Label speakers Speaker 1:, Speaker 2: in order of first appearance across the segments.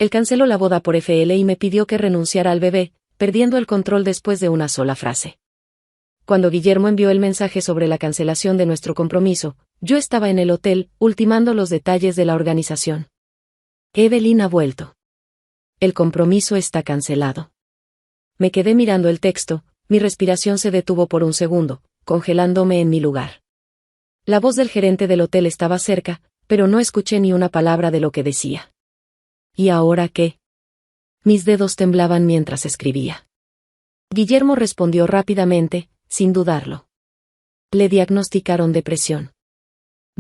Speaker 1: Él canceló la boda por FL y me pidió que renunciara al bebé, perdiendo el control después de una sola frase. Cuando Guillermo envió el mensaje sobre la cancelación de nuestro compromiso, yo estaba en el hotel, ultimando los detalles de la organización. Evelyn ha vuelto. El compromiso está cancelado. Me quedé mirando el texto, mi respiración se detuvo por un segundo, congelándome en mi lugar. La voz del gerente del hotel estaba cerca, pero no escuché ni una palabra de lo que decía. ¿Y ahora qué? Mis dedos temblaban mientras escribía. Guillermo respondió rápidamente, sin dudarlo. Le diagnosticaron depresión.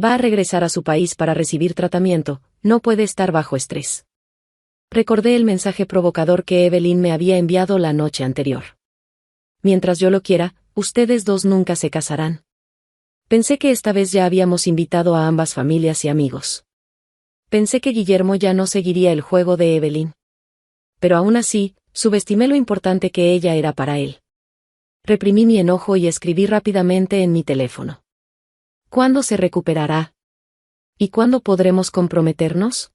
Speaker 1: Va a regresar a su país para recibir tratamiento, no puede estar bajo estrés. Recordé el mensaje provocador que Evelyn me había enviado la noche anterior. Mientras yo lo quiera, ustedes dos nunca se casarán. Pensé que esta vez ya habíamos invitado a ambas familias y amigos. Pensé que Guillermo ya no seguiría el juego de Evelyn. Pero aún así, subestimé lo importante que ella era para él. Reprimí mi enojo y escribí rápidamente en mi teléfono. ¿Cuándo se recuperará? ¿Y cuándo podremos comprometernos?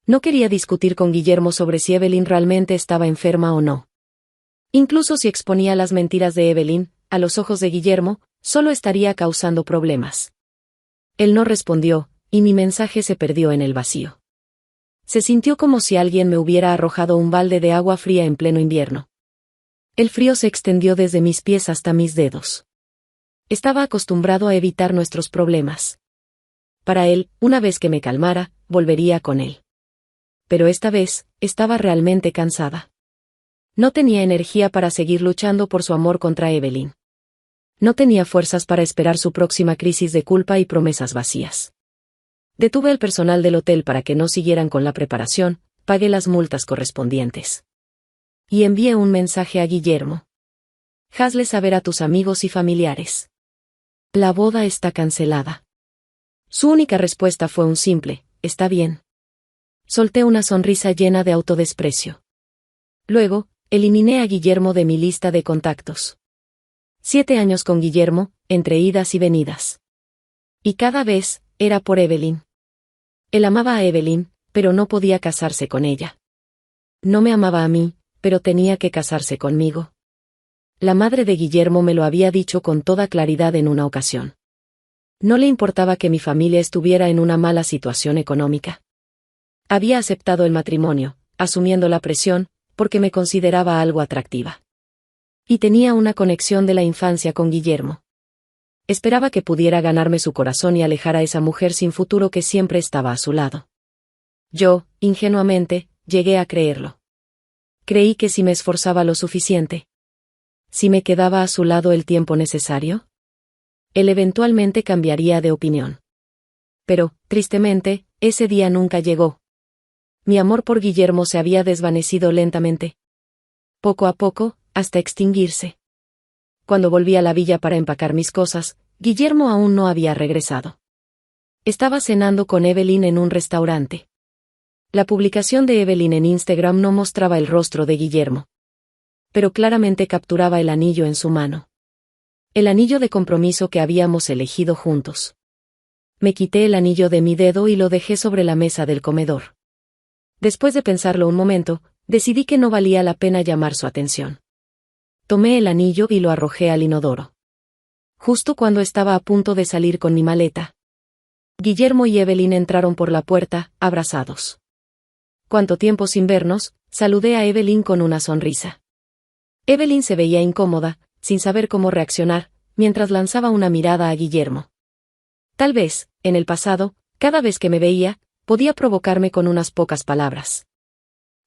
Speaker 1: No quería discutir con Guillermo sobre si Evelyn realmente estaba enferma o no. Incluso si exponía las mentiras de Evelyn, a los ojos de Guillermo, solo estaría causando problemas. Él no respondió, y mi mensaje se perdió en el vacío. Se sintió como si alguien me hubiera arrojado un balde de agua fría en pleno invierno. El frío se extendió desde mis pies hasta mis dedos. Estaba acostumbrado a evitar nuestros problemas. Para él, una vez que me calmara, volvería con él. Pero esta vez, estaba realmente cansada. No tenía energía para seguir luchando por su amor contra Evelyn. No tenía fuerzas para esperar su próxima crisis de culpa y promesas vacías. Detuve al personal del hotel para que no siguieran con la preparación, pagué las multas correspondientes. Y envié un mensaje a Guillermo. Hazle saber a tus amigos y familiares. La boda está cancelada. Su única respuesta fue un simple, está bien. Solté una sonrisa llena de autodesprecio. Luego, eliminé a Guillermo de mi lista de contactos. 7 años con Guillermo, entre idas y venidas. Y cada vez, era por Evelyn. Él amaba a Evelyn, pero no podía casarse con ella. No me amaba a mí, pero tenía que casarse conmigo. La madre de Guillermo me lo había dicho con toda claridad en una ocasión. No le importaba que mi familia estuviera en una mala situación económica. Había aceptado el matrimonio, asumiendo la presión, porque me consideraba algo atractiva. Y tenía una conexión de la infancia con Guillermo. Esperaba que pudiera ganarme su corazón y alejar a esa mujer sin futuro que siempre estaba a su lado. Yo, ingenuamente, llegué a creerlo. Creí que si me esforzaba lo suficiente, si me quedaba a su lado el tiempo necesario, él eventualmente cambiaría de opinión. Pero, tristemente, ese día nunca llegó. Mi amor por Guillermo se había desvanecido lentamente. Poco a poco, hasta extinguirse. Cuando volví a la villa para empacar mis cosas, Guillermo aún no había regresado. Estaba cenando con Evelyn en un restaurante. La publicación de Evelyn en Instagram no mostraba el rostro de Guillermo. Pero claramente capturaba el anillo en su mano. El anillo de compromiso que habíamos elegido juntos. Me quité el anillo de mi dedo y lo dejé sobre la mesa del comedor. Después de pensarlo un momento, decidí que no valía la pena llamar su atención. Tomé el anillo y lo arrojé al inodoro. Justo cuando estaba a punto de salir con mi maleta, Guillermo y Evelyn entraron por la puerta, abrazados. Cuánto tiempo sin vernos, saludé a Evelyn con una sonrisa. Evelyn se veía incómoda, sin saber cómo reaccionar, mientras lanzaba una mirada a Guillermo. Tal vez, en el pasado, cada vez que me veía, podía provocarme con unas pocas palabras.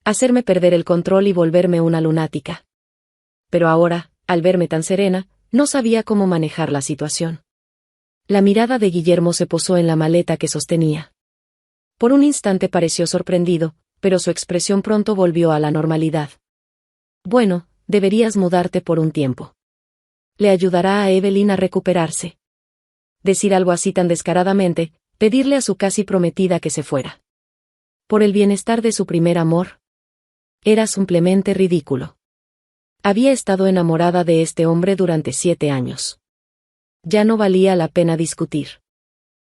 Speaker 1: Hacerme perder el control y volverme una lunática. Pero ahora, al verme tan serena, no sabía cómo manejar la situación. La mirada de Guillermo se posó en la maleta que sostenía. Por un instante pareció sorprendido, pero su expresión pronto volvió a la normalidad. Bueno, deberías mudarte por un tiempo. Le ayudará a Evelyn a recuperarse. Decir algo así tan descaradamente, pedirle a su casi prometida que se fuera. Por el bienestar de su primer amor. Era simplemente ridículo. Había estado enamorada de este hombre durante 7 años. Ya no valía la pena discutir.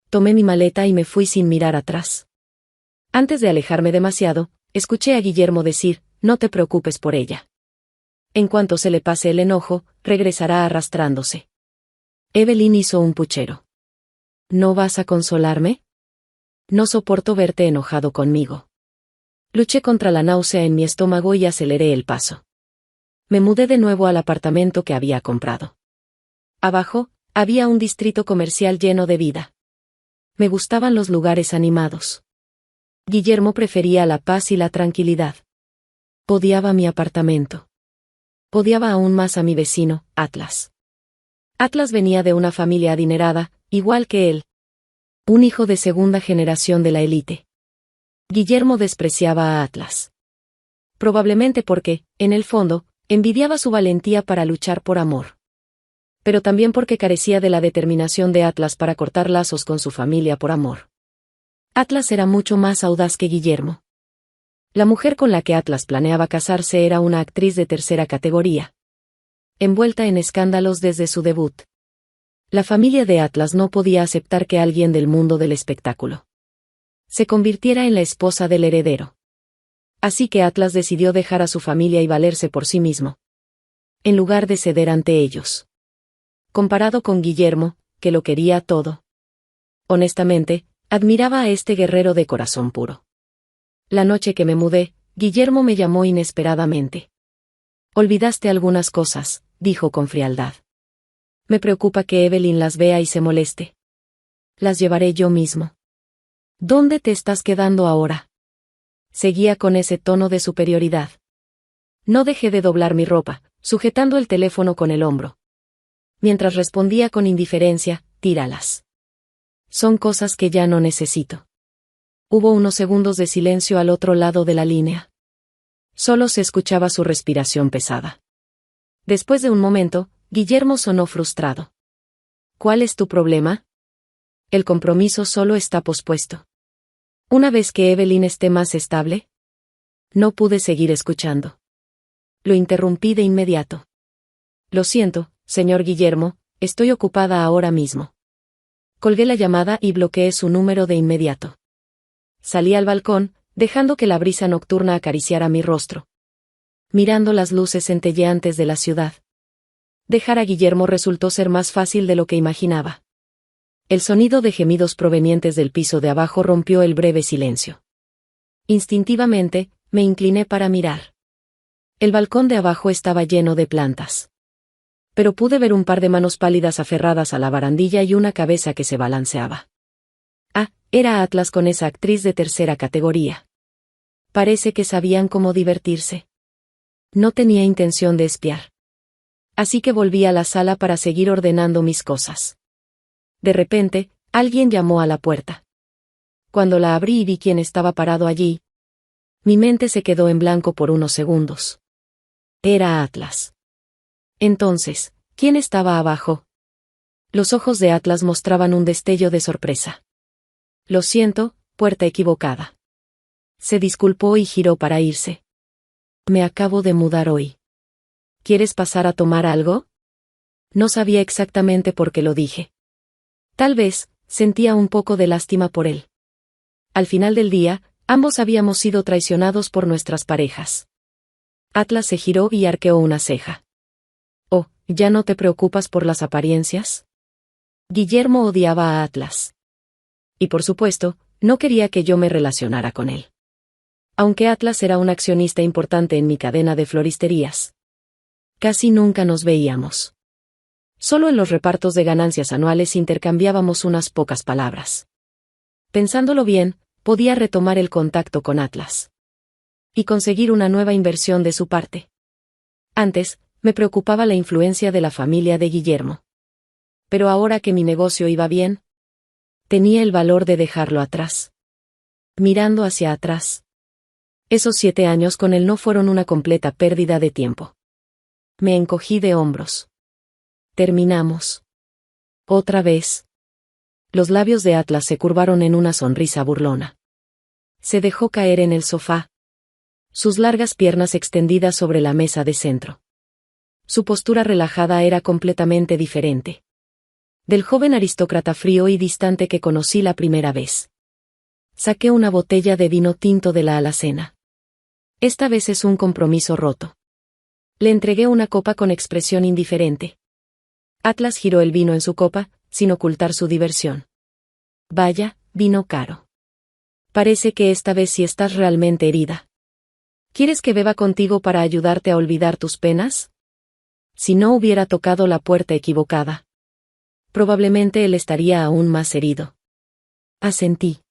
Speaker 1: Tomé mi maleta y me fui sin mirar atrás. Antes de alejarme demasiado, Escuché a Guillermo decir, no te preocupes por ella. En cuanto se le pase el enojo, regresará arrastrándose. Evelyn hizo un puchero. ¿No vas a consolarme? No soporto verte enojado conmigo. Luché contra la náusea en mi estómago y aceleré el paso. Me mudé de nuevo al apartamento que había comprado. Abajo, había un distrito comercial lleno de vida. Me gustaban los lugares animados. Guillermo prefería la paz y la tranquilidad. Odiaba mi apartamento. Odiaba aún más a mi vecino, Atlas. Atlas venía de una familia adinerada, igual que él. Un hijo de segunda generación de la élite. Guillermo despreciaba a Atlas. Probablemente porque, en el fondo, envidiaba su valentía para luchar por amor. Pero también porque carecía de la determinación de Atlas para cortar lazos con su familia por amor. Atlas era mucho más audaz que Guillermo. La mujer con la que Atlas planeaba casarse era una actriz de tercera categoría. Envuelta en escándalos desde su debut. La familia de Atlas no podía aceptar que alguien del mundo del espectáculo se convirtiera en la esposa del heredero. Así que Atlas decidió dejar a su familia y valerse por sí mismo, en lugar de ceder ante ellos. Comparado con Guillermo, que lo quería todo. Honestamente, admiraba a este guerrero de corazón puro. La noche que me mudé, Guillermo me llamó inesperadamente. Olvidaste algunas cosas, dijo con frialdad. Me preocupa que Evelyn las vea y se moleste. Las llevaré yo mismo. ¿Dónde te estás quedando ahora? Seguía con ese tono de superioridad. No dejé de doblar mi ropa, sujetando el teléfono con el hombro. Mientras respondía con indiferencia, tíralas. Son cosas que ya no necesito. Hubo unos segundos de silencio al otro lado de la línea. Solo se escuchaba su respiración pesada. Después de un momento, Guillermo sonó frustrado. ¿Cuál es tu problema? El compromiso solo está pospuesto. Una vez que Evelyn esté más estable. No pude seguir escuchando. Lo interrumpí de inmediato. Lo siento, señor Guillermo, estoy ocupada ahora mismo. Colgué la llamada y bloqueé su número de inmediato. Salí al balcón, dejando que la brisa nocturna acariciara mi rostro. Mirando las luces centelleantes de la ciudad. Dejar a Guillermo resultó ser más fácil de lo que imaginaba. El sonido de gemidos provenientes del piso de abajo rompió el breve silencio. Instintivamente, me incliné para mirar. El balcón de abajo estaba lleno de plantas. Pero pude ver un par de manos pálidas aferradas a la barandilla y una cabeza que se balanceaba. Ah, era Atlas con esa actriz de tercera categoría. Parece que sabían cómo divertirse. No tenía intención de espiar. Así que volví a la sala para seguir ordenando mis cosas. De repente, alguien llamó a la puerta. Cuando la abrí y vi quién estaba parado allí, mi mente se quedó en blanco por unos segundos. Era Atlas. Entonces, ¿quién estaba abajo? Los ojos de Atlas mostraban un destello de sorpresa. Lo siento, puerta equivocada. Se disculpó y giró para irse. Me acabo de mudar hoy. ¿Quieres pasar a tomar algo? No sabía exactamente por qué lo dije. Tal vez, sentía un poco de lástima por él. Al final del día, ambos habíamos sido traicionados por nuestras parejas. Atlas se giró y arqueó una ceja. Oh, ¿ya no te preocupas por las apariencias? Guillermo odiaba a Atlas. Y por supuesto, no quería que yo me relacionara con él. Aunque Atlas era un accionista importante en mi cadena de floristerías. Casi nunca nos veíamos. Solo en los repartos de ganancias anuales intercambiábamos unas pocas palabras. Pensándolo bien, podía retomar el contacto con Atlas. Y conseguir una nueva inversión de su parte. Antes, me preocupaba la influencia de la familia de Guillermo. Pero ahora que mi negocio iba bien, tenía el valor de dejarlo atrás. Mirando hacia atrás. Esos 7 años con él no fueron una completa pérdida de tiempo. Me encogí de hombros. Terminamos. Otra vez. Los labios de Atlas se curvaron en una sonrisa burlona. Se dejó caer en el sofá. Sus largas piernas extendidas sobre la mesa de centro. Su postura relajada era completamente diferente. Del joven aristócrata frío y distante que conocí la primera vez. Saqué una botella de vino tinto de la alacena. Esta vez es un compromiso roto. Le entregué una copa con expresión indiferente. Atlas giró el vino en su copa, sin ocultar su diversión. Vaya, vino caro. Parece que esta vez sí estás realmente herida. ¿Quieres que beba contigo para ayudarte a olvidar tus penas? Si no hubiera tocado la puerta equivocada, probablemente él estaría aún más herido. Asentí.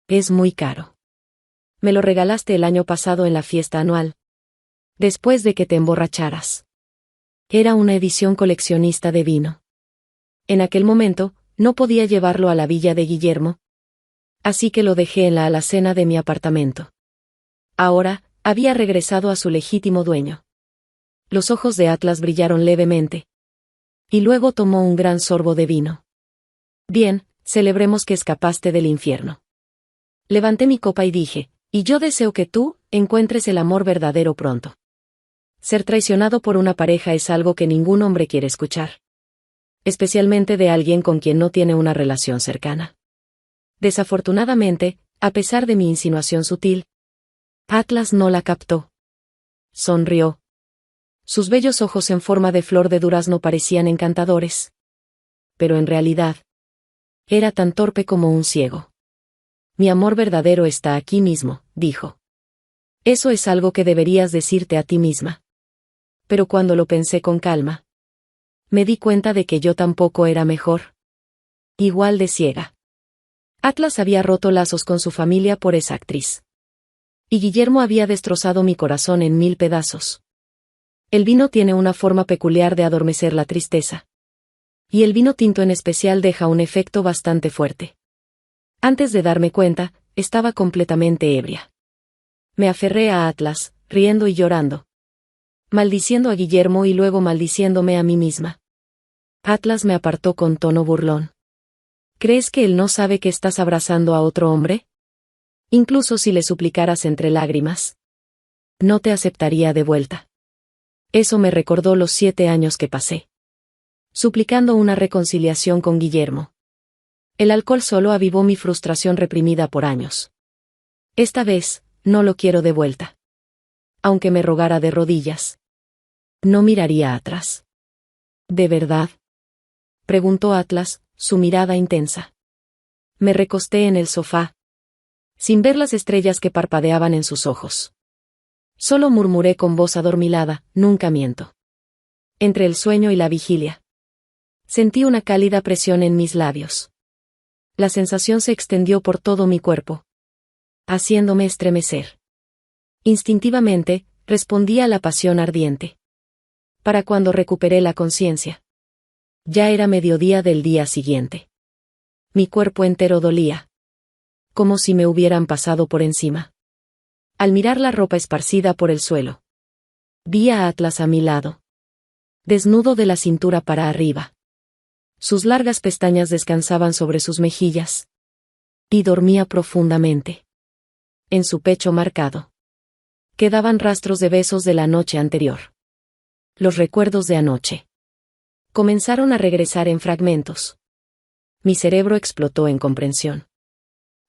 Speaker 1: Es muy caro. Me lo regalaste el año pasado en la fiesta anual. Después de que te emborracharas. Era una edición coleccionista de vino. En aquel momento, no podía llevarlo a la villa de Guillermo. Así que lo dejé en la alacena de mi apartamento. Ahora, había regresado a su legítimo dueño. Los ojos de Atlas brillaron levemente. Y luego tomó un gran sorbo de vino. Bien, celebremos que escapaste del infierno. Levanté mi copa y dije, y yo deseo que tú, encuentres el amor verdadero pronto. Ser traicionado por una pareja es algo que ningún hombre quiere escuchar. Especialmente de alguien con quien no tiene una relación cercana. Desafortunadamente, a pesar de mi insinuación sutil, Atlas no la captó. Sonrió. Sus bellos ojos en forma de flor de durazno parecían encantadores. Pero en realidad, era tan torpe como un ciego. Mi amor verdadero está aquí mismo, dijo. Eso es algo que deberías decirte a ti misma. Pero cuando lo pensé con calma, me di cuenta de que yo tampoco era mejor. Igual de ciega. Atlas había roto lazos con su familia por esa actriz. Y Guillermo había destrozado mi corazón en 1000 pedazos. El vino tiene una forma peculiar de adormecer la tristeza. Y el vino tinto en especial deja un efecto bastante fuerte. Antes de darme cuenta, estaba completamente ebria. Me aferré a Atlas, riendo y llorando. Maldiciendo a Guillermo y luego maldiciéndome a mí misma. Atlas me apartó con tono burlón. ¿Crees que él no sabe que estás abrazando a otro hombre? Incluso si le suplicaras entre lágrimas, no te aceptaría de vuelta. Eso me recordó los 7 años que pasé suplicando una reconciliación con Guillermo. El alcohol solo avivó mi frustración reprimida por años. Esta vez, no lo quiero de vuelta. Aunque me rogara de rodillas, no miraría atrás. ¿De verdad?, preguntó Atlas, su mirada intensa. Me recosté en el sofá, sin ver las estrellas que parpadeaban en sus ojos. Solo murmuré con voz adormilada, nunca miento. Entre el sueño y la vigilia, sentí una cálida presión en mis labios. La sensación se extendió por todo mi cuerpo, haciéndome estremecer. Instintivamente, respondí a la pasión ardiente. Para cuando recuperé la conciencia, ya era mediodía del día siguiente. Mi cuerpo entero dolía, como si me hubieran pasado por encima. Al mirar la ropa esparcida por el suelo, vi a Atlas a mi lado, desnudo de la cintura para arriba. Sus largas pestañas descansaban sobre sus mejillas. Y dormía profundamente. En su pecho marcado quedaban rastros de besos de la noche anterior. Los recuerdos de anoche comenzaron a regresar en fragmentos. Mi cerebro explotó en comprensión.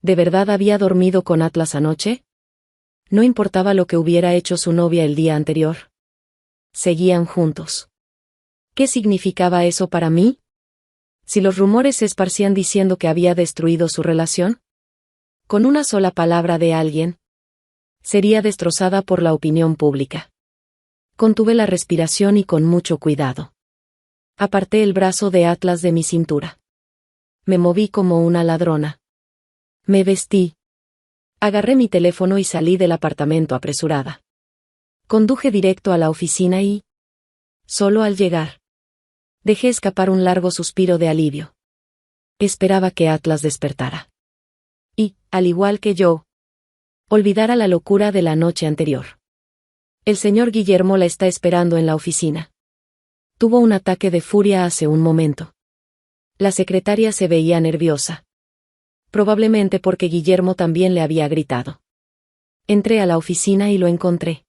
Speaker 1: ¿De verdad había dormido con Atlas anoche? No importaba lo que hubiera hecho su novia el día anterior. Seguían juntos. ¿Qué significaba eso para mí? Si los rumores se esparcían diciendo que había destruido su relación, con una sola palabra de alguien, sería destrozada por la opinión pública. Contuve la respiración y con mucho cuidado aparté el brazo de Atlas de mi cintura. Me moví como una ladrona. Me vestí. Agarré mi teléfono y salí del apartamento apresurada. Conduje directo a la oficina y, solo al llegar, dejé escapar un largo suspiro de alivio. Esperaba que Atlas despertara. Y, al igual que yo, olvidara la locura de la noche anterior. El señor Guillermo la está esperando en la oficina. Tuvo un ataque de furia hace un momento. La secretaria se veía nerviosa. Probablemente porque Guillermo también le había gritado. Entré a la oficina y lo encontré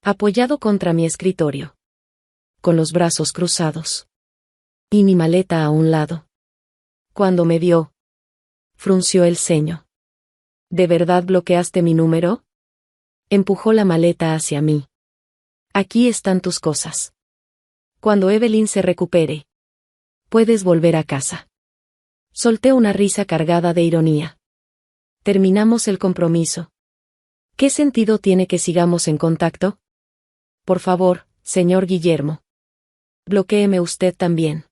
Speaker 1: apoyado contra mi escritorio, con los brazos cruzados y mi maleta a un lado. Cuando me vio, frunció el ceño. ¿De verdad bloqueaste mi número? Empujó la maleta hacia mí. Aquí están tus cosas. Cuando Evelyn se recupere, puedes volver a casa. Solté una risa cargada de ironía. Terminamos el compromiso. ¿Qué sentido tiene que sigamos en contacto? Por favor, señor Guillermo. Bloquéeme usted también.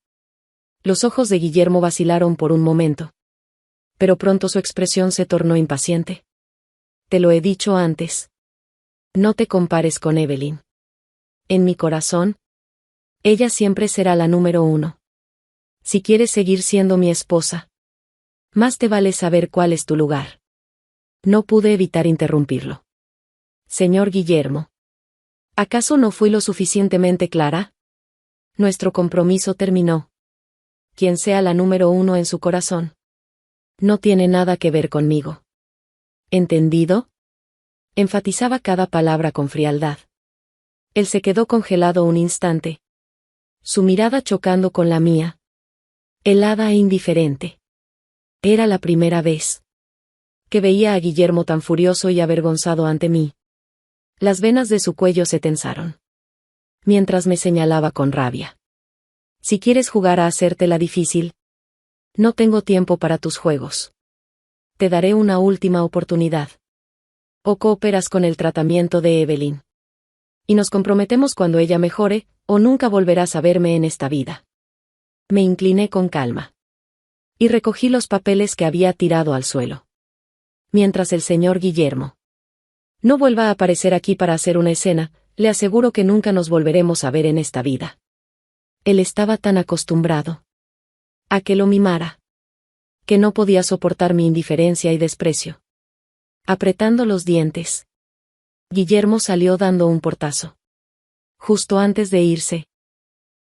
Speaker 1: Los ojos de Guillermo vacilaron por un momento. Pero pronto su expresión se tornó impaciente. Te lo he dicho antes. No te compares con Evelyn. En mi corazón, ella siempre será la número 1. Si quieres seguir siendo mi esposa, más te vale saber cuál es tu lugar. No pude evitar interrumpirlo. Señor Guillermo, ¿acaso no fui lo suficientemente clara? Nuestro compromiso terminó. Quien sea la número 1 en su corazón, no tiene nada que ver conmigo. ¿Entendido? Enfatizaba cada palabra con frialdad. Él se quedó congelado un instante. Su mirada chocando con la mía. Helada e indiferente. Era la primera vez que veía a Guillermo tan furioso y avergonzado ante mí. Las venas de su cuello se tensaron. Mientras me señalaba con rabia. Si quieres jugar a hacértela difícil, no tengo tiempo para tus juegos. Te daré una última oportunidad. O cooperas con el tratamiento de Evelyn. Y nos comprometemos cuando ella mejore, o nunca volverás a verme en esta vida. Me incliné con calma. Y recogí los papeles que había tirado al suelo. Mientras el señor Guillermo no vuelva a aparecer aquí para hacer una escena, le aseguro que nunca nos volveremos a ver en esta vida. Él estaba tan acostumbrado a que lo mimara, que no podía soportar mi indiferencia y desprecio. Apretando los dientes, Guillermo salió dando un portazo. Justo antes de irse,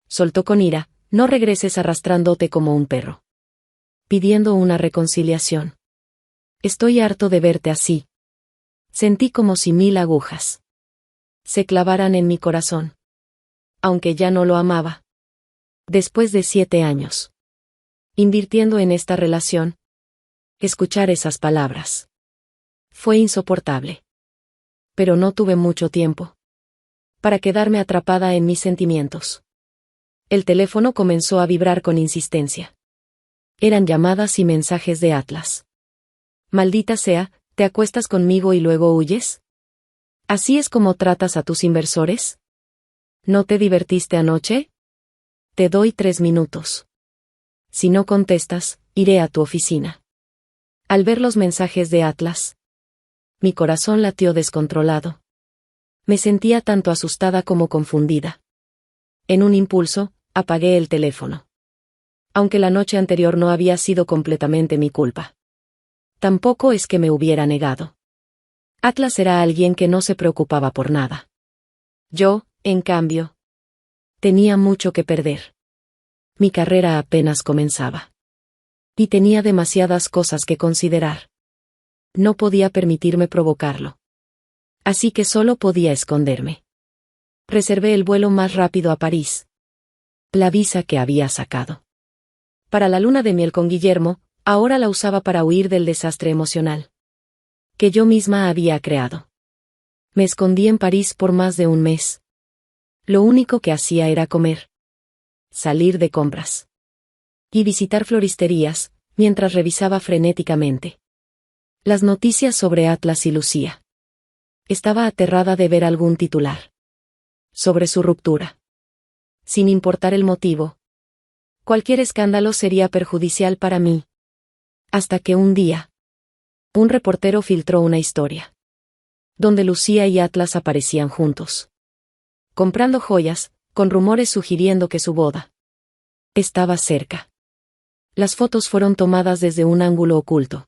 Speaker 1: soltó con ira: no regreses arrastrándote como un perro. Pidiendo una reconciliación. Estoy harto de verte así. Sentí como si 1000 agujas se clavaran en mi corazón. Aunque ya no lo amaba. Después de 7 años invirtiendo en esta relación, escuchar esas palabras fue insoportable. Pero no tuve mucho tiempo para quedarme atrapada en mis sentimientos. El teléfono comenzó a vibrar con insistencia. Eran llamadas y mensajes de Atlas. Maldita sea, ¿te acuestas conmigo y luego huyes? ¿Así es como tratas a tus inversores? ¿No te divertiste anoche? Te doy 3 minutos. Si no contestas, iré a tu oficina. Al ver los mensajes de Atlas, mi corazón latió descontrolado. Me sentía tanto asustada como confundida. En un impulso, apagué el teléfono. Aunque la noche anterior no había sido completamente mi culpa. Tampoco es que me hubiera negado. Atlas era alguien que no se preocupaba por nada. Yo, en cambio, tenía mucho que perder. Mi carrera apenas comenzaba. Y tenía demasiadas cosas que considerar. No podía permitirme provocarlo. Así que solo podía esconderme. Reservé el vuelo más rápido a París. La visa que había sacado para la luna de miel con Guillermo, ahora la usaba para huir del desastre emocional que yo misma había creado. Me escondí en París por más de un mes. Lo único que hacía era comer, salir de compras y visitar floristerías, mientras revisaba frenéticamente las noticias sobre Atlas y Lucía. Estaba aterrada de ver algún titular sobre su ruptura. Sin importar el motivo, cualquier escándalo sería perjudicial para mí. Hasta que un día, un reportero filtró una historia donde Lucía y Atlas aparecían juntos, comprando joyas, con rumores sugiriendo que su boda estaba cerca. Las fotos fueron tomadas desde un ángulo oculto.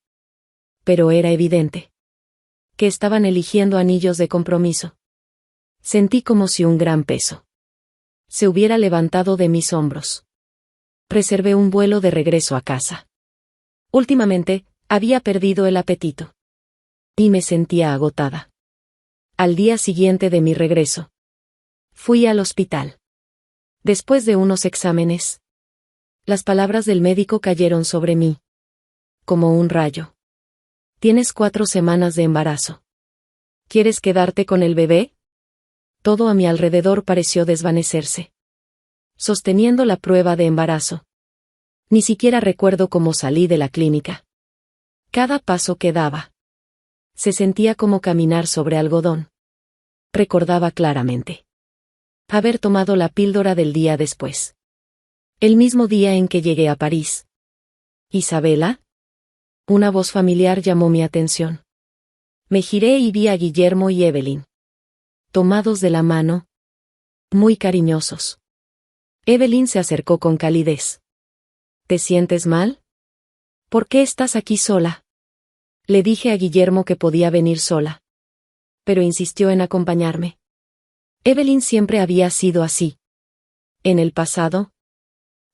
Speaker 1: Pero era evidente que estaban eligiendo anillos de compromiso. Sentí como si un gran peso se hubiera levantado de mis hombros. Reservé un vuelo de regreso a casa. Últimamente, había perdido el apetito. Y me sentía agotada. Al día siguiente de mi regreso, fui al hospital. Después de unos exámenes, las palabras del médico cayeron sobre mí como un rayo. Tienes 4 semanas de embarazo. ¿Quieres quedarte con el bebé? Todo a mi alrededor pareció desvanecerse. Sosteniendo la prueba de embarazo. Ni siquiera recuerdo cómo salí de la clínica. Cada paso que daba. Se sentía como caminar sobre algodón. Recordaba claramente haber tomado la píldora del día después. El mismo día en que llegué a París. ¿Isabela? Una voz familiar llamó mi atención. Me giré y vi a Guillermo y Evelyn. Tomados de la mano. Muy cariñosos. Evelyn se acercó con calidez. ¿Te sientes mal? ¿Por qué estás aquí sola? Le dije a Guillermo que podía venir sola. Pero insistió en acompañarme. Evelyn siempre había sido así. En el pasado,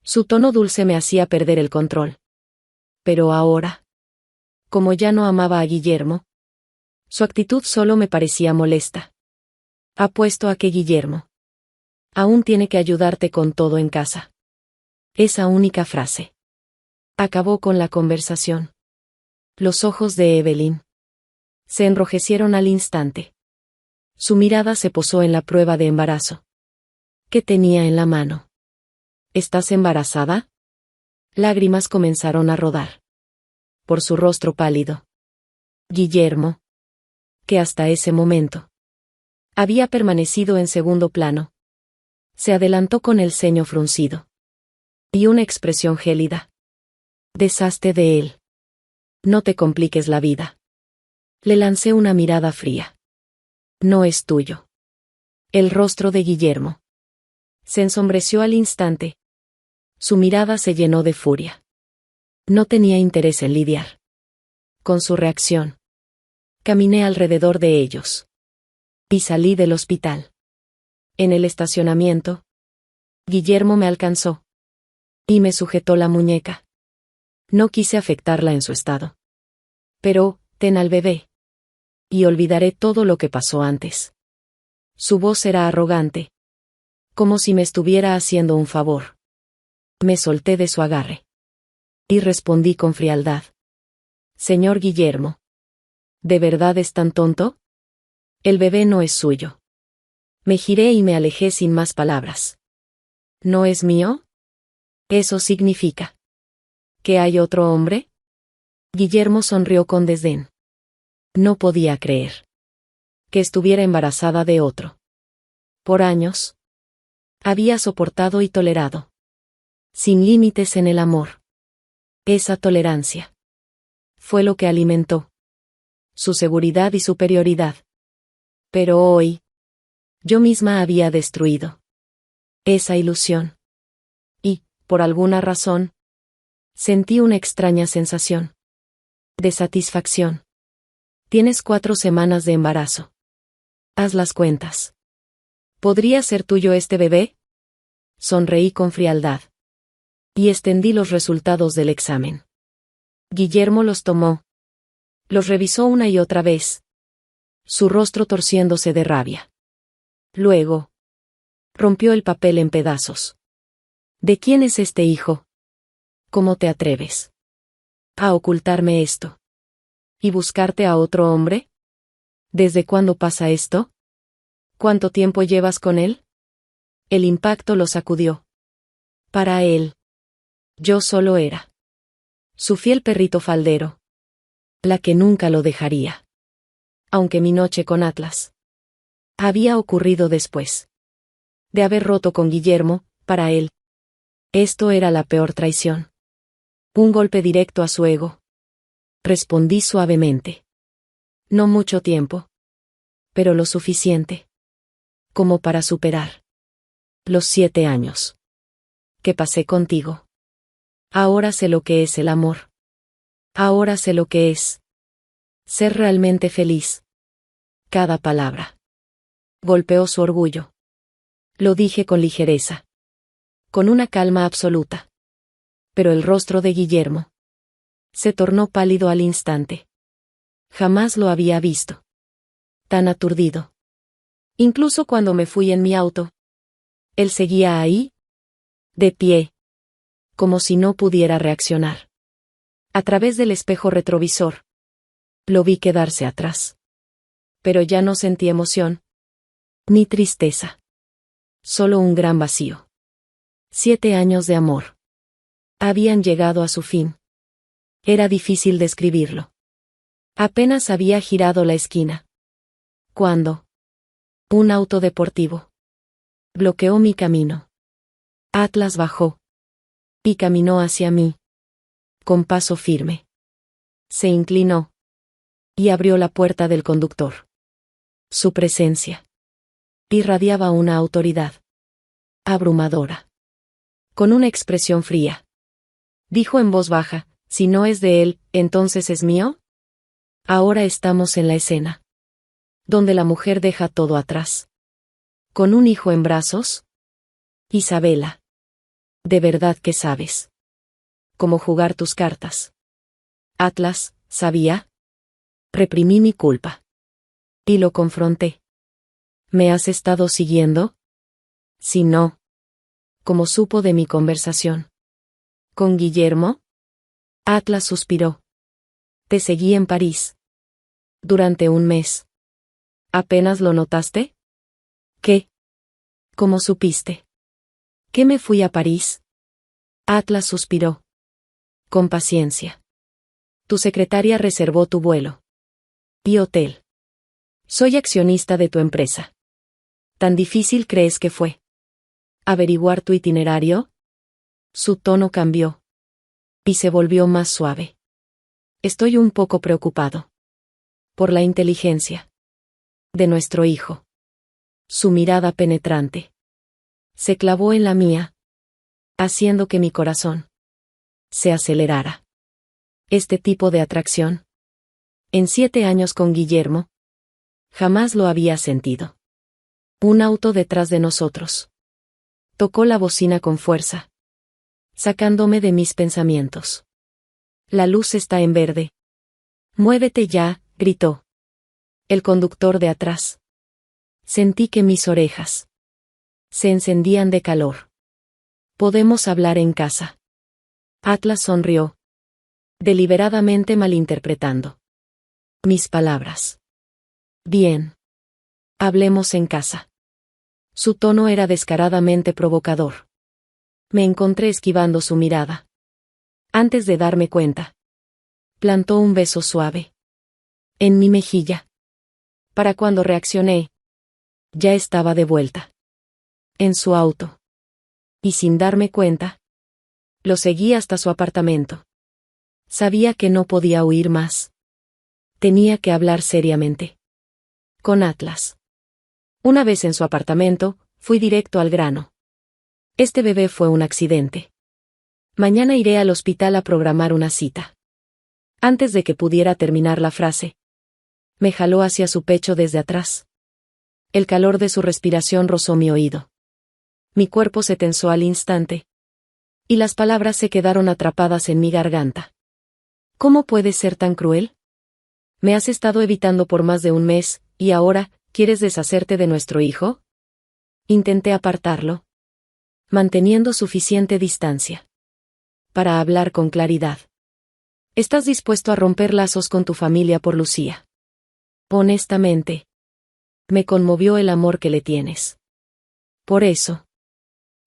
Speaker 1: su tono dulce me hacía perder el control. Pero ahora, como ya no amaba a Guillermo, su actitud solo me parecía molesta. Apuesto a que Guillermo aún tiene que ayudarte con todo en casa. Esa única frase acabó con la conversación. Los ojos de Evelyn se enrojecieron al instante. Su mirada se posó en la prueba de embarazo que tenía en la mano. ¿Estás embarazada? Lágrimas comenzaron a rodar por su rostro pálido. Guillermo, que hasta ese momento había permanecido en segundo plano, se adelantó con el ceño fruncido y una expresión gélida. Deshazte de él. No te compliques la vida. Le lancé una mirada fría. No es tuyo. El rostro de Guillermo se ensombreció al instante. Su mirada se llenó de furia. No tenía interés en lidiar con su reacción. Caminé alrededor de ellos y salí del hospital. En el estacionamiento, Guillermo me alcanzó y me sujetó la muñeca. No quise afectarla en su estado. Pero, ten al bebé. Y olvidaré todo lo que pasó antes. Su voz era arrogante. Como si me estuviera haciendo un favor. Me solté de su agarre. Y respondí con frialdad. Señor Guillermo. ¿De verdad es tan tonto? El bebé no es suyo. Me giré y me alejé sin más palabras. ¿No es mío? Eso significa ¿que hay otro hombre? Guillermo sonrió con desdén. No podía creer que estuviera embarazada de otro. Por años había soportado y tolerado, sin límites en el amor. Esa tolerancia fue lo que alimentó su seguridad y superioridad. Pero hoy, yo misma había destruido esa ilusión. Y, por alguna razón, sentí una extraña sensación de satisfacción. Tienes 4 semanas de embarazo. Haz las cuentas. ¿Podría ser tuyo este bebé? Sonreí con frialdad. Y extendí los resultados del examen. Guillermo los tomó. Los revisó una y otra vez. Su rostro torciéndose de rabia. Luego, rompió el papel en pedazos. ¿De quién es este hijo? ¿Cómo te atreves a ocultarme esto? ¿Y buscarte a otro hombre? ¿Desde cuándo pasa esto? ¿Cuánto tiempo llevas con él? El impacto lo sacudió. Para él, yo solo era su fiel perrito faldero. La que nunca lo dejaría. Aunque mi noche con Atlas había ocurrido después de haber roto con Guillermo, para él, esto era la peor traición. Un golpe directo a su ego. Respondí suavemente. No mucho tiempo. Pero lo suficiente como para superar los 7 años que pasé contigo. Ahora sé lo que es el amor. Ahora sé lo que es ser realmente feliz. Cada palabra golpeó su orgullo. Lo dije con ligereza, con una calma absoluta. Pero el rostro de Guillermo se tornó pálido al instante. Jamás lo había visto tan aturdido. Incluso cuando me fui en mi auto, él seguía ahí, de pie, como si no pudiera reaccionar. A través del espejo retrovisor, lo vi quedarse atrás. Pero ya no sentí emoción, ni tristeza. Solo un gran vacío. 7 años de amor. Habían llegado a su fin. Era difícil describirlo. Apenas había girado la esquina. Cuando un auto deportivo bloqueó mi camino. Atlas bajó y caminó hacia mí, con paso firme. Se inclinó y abrió la puerta del conductor. Su presencia irradiaba una autoridad abrumadora. Con una expresión fría, dijo en voz baja: «Si no es de él, ¿entonces es mío?». Ahora estamos en la escena donde la mujer deja todo atrás. Con un hijo en brazos. Isabela, ¿de verdad que sabes cómo jugar tus cartas? Atlas, ¿sabía? Reprimí mi culpa y lo confronté. ¿Me has estado siguiendo? Si no, ¿cómo supo de mi conversación con Guillermo? Atlas suspiró. Te seguí en París. Durante un mes. ¿Apenas lo notaste? ¿Qué? ¿Cómo supiste que me fui a París? Atlas suspiró. Con paciencia. Tu secretaria reservó tu vuelo y hotel. Soy accionista de tu empresa. ¿Tan difícil crees que fue averiguar tu itinerario? Su tono cambió y se volvió más suave. Estoy un poco preocupado por la inteligencia de nuestro hijo. Su mirada penetrante se clavó en la mía, haciendo que mi corazón se acelerara. Este tipo de atracción, en 7 años con Guillermo, jamás lo había sentido. Un auto detrás de nosotros. Tocó la bocina con fuerza, sacándome de mis pensamientos. La luz está en verde. Muévete ya, gritó el conductor de atrás. Sentí que mis orejas se encendían de calor. ¿Podemos hablar en casa? Atlas sonrió, deliberadamente malinterpretando mis palabras. Bien. Hablemos en casa. Su tono era descaradamente provocador. Me encontré esquivando su mirada. Antes de darme cuenta, plantó un beso suave en mi mejilla. Para cuando reaccioné, ya estaba de vuelta en su auto. Y sin darme cuenta, lo seguí hasta su apartamento. Sabía que no podía huir más. Tenía que hablar seriamente con Atlas. Una vez en su apartamento, fui directo al grano. Este bebé fue un accidente. Mañana iré al hospital a programar una cita. Antes de que pudiera terminar la frase, me jaló hacia su pecho desde atrás. El calor de su respiración rozó mi oído. Mi cuerpo se tensó al instante, y las palabras se quedaron atrapadas en mi garganta. ¿Cómo puedes ser tan cruel? Me has estado evitando por más de un mes, y ahora, ¿quieres deshacerte de nuestro hijo? Intenté apartarlo, manteniendo suficiente distancia para hablar con claridad. ¿Estás dispuesto a romper lazos con tu familia por Lucía? Honestamente, me conmovió el amor que le tienes. Por eso,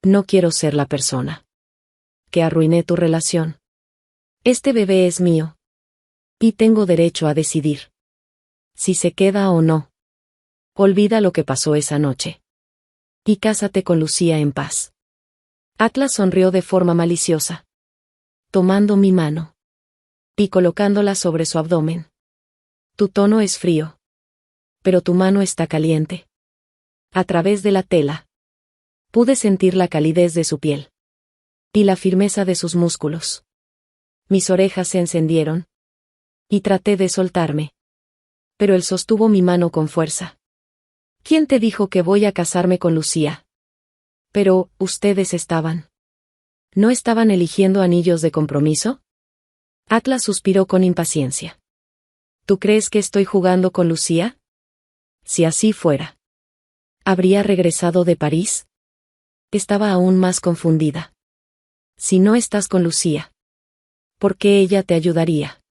Speaker 1: no quiero ser la persona que arruiné tu relación. Este bebé es mío, y tengo derecho a decidir si se queda o no. Olvida lo que pasó esa noche y cásate con Lucía en paz. Atlas sonrió de forma maliciosa, tomando mi mano y colocándola sobre su abdomen. Tu tono es frío, pero tu mano está caliente. A través de la tela, pude sentir la calidez de su piel y la firmeza de sus músculos. Mis orejas se encendieron y traté de soltarme, pero él sostuvo mi mano con fuerza. ¿Quién te dijo que voy a casarme con Lucía? Pero, ¿ustedes ¿no estaban eligiendo anillos de compromiso? Atlas suspiró con impaciencia. ¿Tú crees que estoy jugando con Lucía? Si así fuera, ¿habría regresado de París? Estaba aún más confundida. Si no estás con Lucía, ¿por qué ella te ayudaría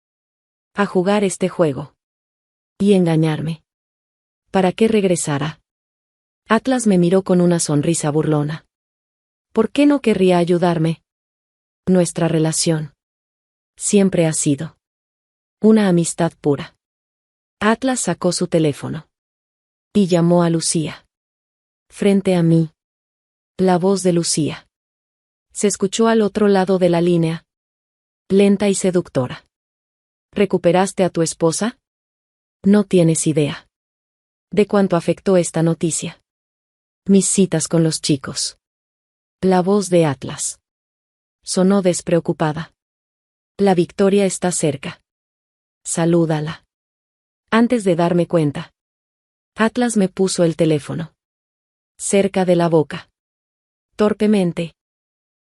Speaker 1: a jugar este juego y engañarme? ¿Para qué regresara? Atlas me miró con una sonrisa burlona. ¿Por qué no querría ayudarme? Nuestra relación siempre ha sido una amistad pura. Atlas sacó su teléfono y llamó a Lucía. Frente a mí, la voz de Lucía se escuchó al otro lado de la línea, lenta y seductora. ¿Recuperaste a tu esposa? No tienes idea de cuánto afectó esta noticia mis citas con los chicos. La voz de Atlas sonó despreocupada. La victoria está cerca. Salúdala. Antes de darme cuenta, Atlas me puso el teléfono cerca de la boca. Torpemente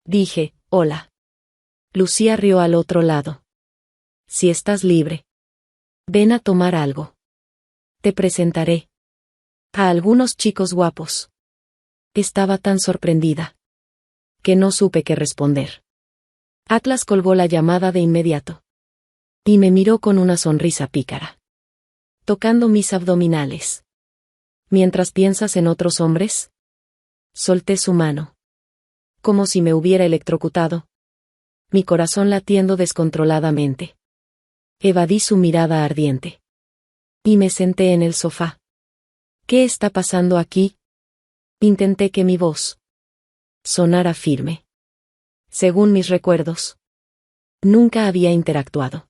Speaker 1: dije, hola. Lucía rió al otro lado. Si estás libre, ven a tomar algo. Te presentaré a algunos chicos guapos. Estaba tan sorprendida que no supe qué responder. Atlas colgó la llamada de inmediato y me miró con una sonrisa pícara, tocando mis abdominales. ¿Mientras piensas en otros hombres? Solté su mano, como si me hubiera electrocutado, mi corazón latiendo descontroladamente. Evadí su mirada ardiente y me senté en el sofá. ¿Qué está pasando aquí? Intenté que mi voz sonara firme. Según mis recuerdos, nunca había interactuado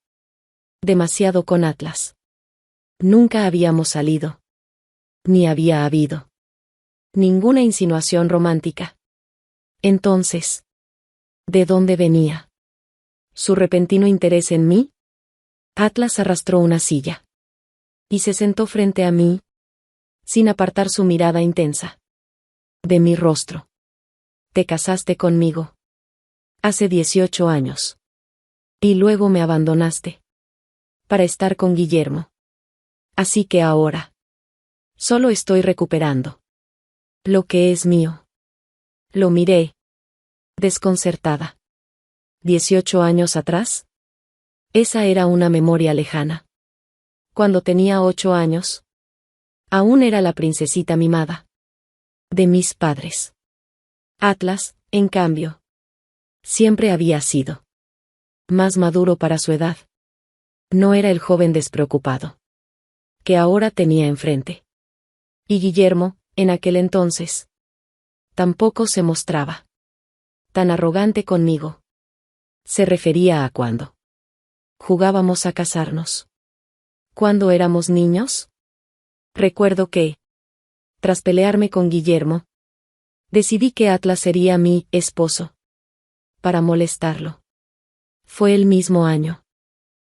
Speaker 1: demasiado con Atlas. Nunca habíamos salido. Ni había habido ninguna insinuación romántica. Entonces, ¿de dónde venía su repentino interés en mí? Atlas arrastró una silla y se sentó frente a mí, sin apartar su mirada intensa de mi rostro. Te casaste conmigo hace 18 años. Y luego me abandonaste para estar con Guillermo. Así que ahora solo estoy recuperando lo que es mío. Lo miré, desconcertada. ¿18 años atrás? Esa era una memoria lejana. Cuando tenía 8 años, aún era la princesita mimada de mis padres. Atlas, en cambio, siempre había sido más maduro para su edad. No era el joven despreocupado que ahora tenía enfrente. Y Guillermo, en aquel entonces, tampoco se mostraba tan arrogante conmigo. Se refería a cuando jugábamos a casarnos. ¿Cuándo éramos niños? Recuerdo que, tras pelearme con Guillermo, decidí que Atlas sería mi esposo para molestarlo. Fue el mismo año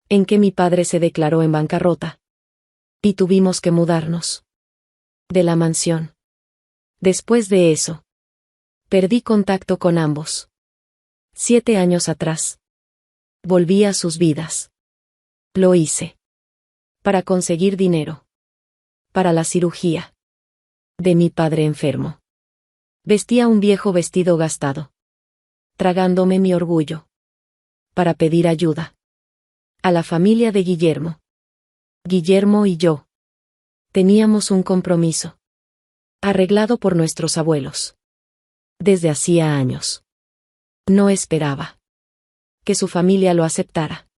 Speaker 1: en que mi padre se declaró en bancarrota y tuvimos que mudarnos de la mansión. Después de eso, perdí contacto con ambos. 7 años atrás, volví a sus vidas. Lo hice para conseguir dinero para la cirugía de mi padre enfermo. Vestía un viejo vestido gastado, tragándome mi orgullo, para pedir ayuda a la familia de Guillermo. Guillermo y yo teníamos un compromiso arreglado por nuestros abuelos desde hacía años. No esperaba que su familia lo aceptara.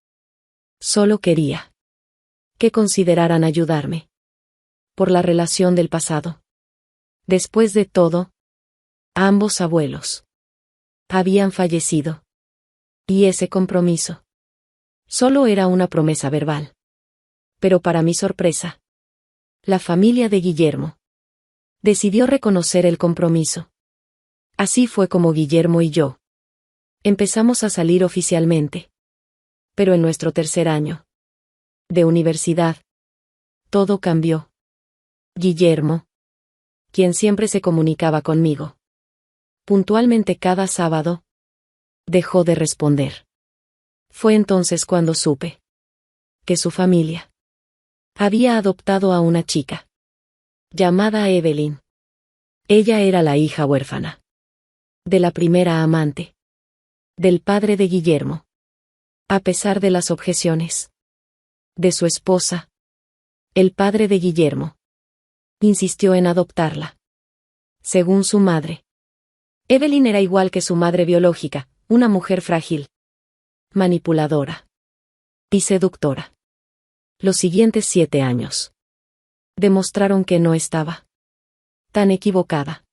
Speaker 1: Solo quería que consideraran ayudarme por la relación del pasado. Después de todo, ambos abuelos habían fallecido. Y ese compromiso solo era una promesa verbal. Pero para mi sorpresa, la familia de Guillermo decidió reconocer el compromiso. Así fue como Guillermo y yo empezamos a salir oficialmente. Pero en nuestro tercer año de universidad, todo cambió. Guillermo, quien siempre se comunicaba conmigo puntualmente cada sábado, dejó de responder. Fue entonces cuando supe que su familia había adoptado a una chica llamada Evelyn. Ella era la hija huérfana de la primera amante del padre de Guillermo. A pesar de las objeciones de su esposa, el padre de Guillermo Insistió en adoptarla. Según su madre, Evelyn era igual que su madre biológica, una mujer frágil, manipuladora y seductora. Los siguientes 7 años demostraron que no estaba tan equivocada.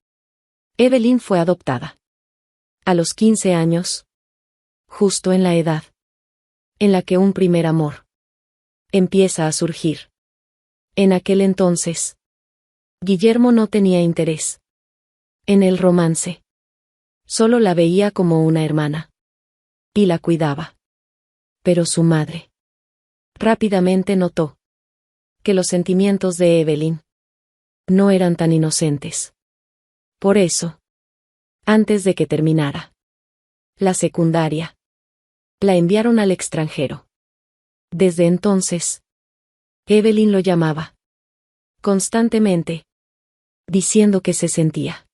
Speaker 1: Evelyn fue adoptada a los 15 años, justo en la edad en la que un primer amor empieza a surgir. En aquel entonces, Guillermo no tenía interés en el romance. Solo la veía como una hermana y la cuidaba. Pero su madre rápidamente notó que los sentimientos de Evelyn no eran tan inocentes. Por eso, antes de que terminara la secundaria, la enviaron al extranjero. Desde entonces, Evelyn lo llamaba constantemente, diciendo que se sentía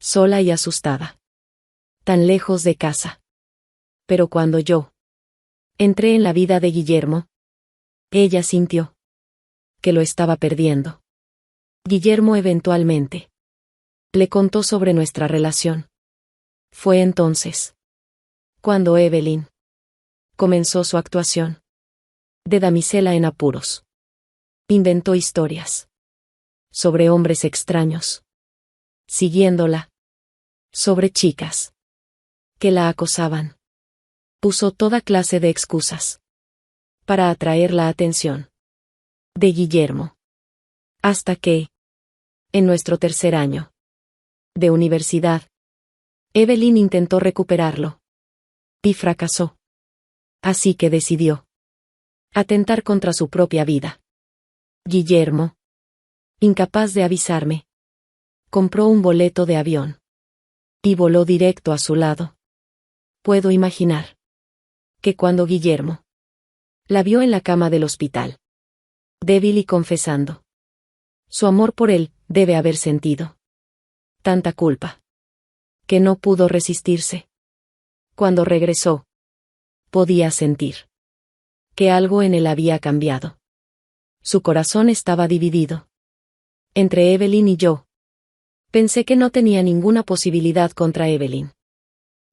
Speaker 1: sola y asustada, tan lejos de casa. Pero cuando yo entré en la vida de Guillermo, ella sintió que lo estaba perdiendo. Guillermo eventualmente le contó sobre nuestra relación. Fue entonces cuando Evelyn comenzó su actuación de damisela en apuros. Inventó historias sobre hombres extraños, siguiéndola, sobre chicas que la acosaban. Usó toda clase de excusas para atraer la atención de Guillermo. Hasta que, en nuestro tercer año de universidad, Evelyn intentó recuperarlo y fracasó. Así que decidió atentar contra su propia vida. Guillermo, incapaz de avisarme, compró un boleto de avión y voló directo a su lado. Puedo imaginar que cuando Guillermo la vio en la cama del hospital, débil y confesando su amor por él, debe haber sentido tanta culpa que no pudo resistirse. Cuando regresó, podía sentir que algo en él había cambiado. Su corazón estaba dividido entre Evelyn y yo. Pensé que no tenía ninguna posibilidad contra Evelyn.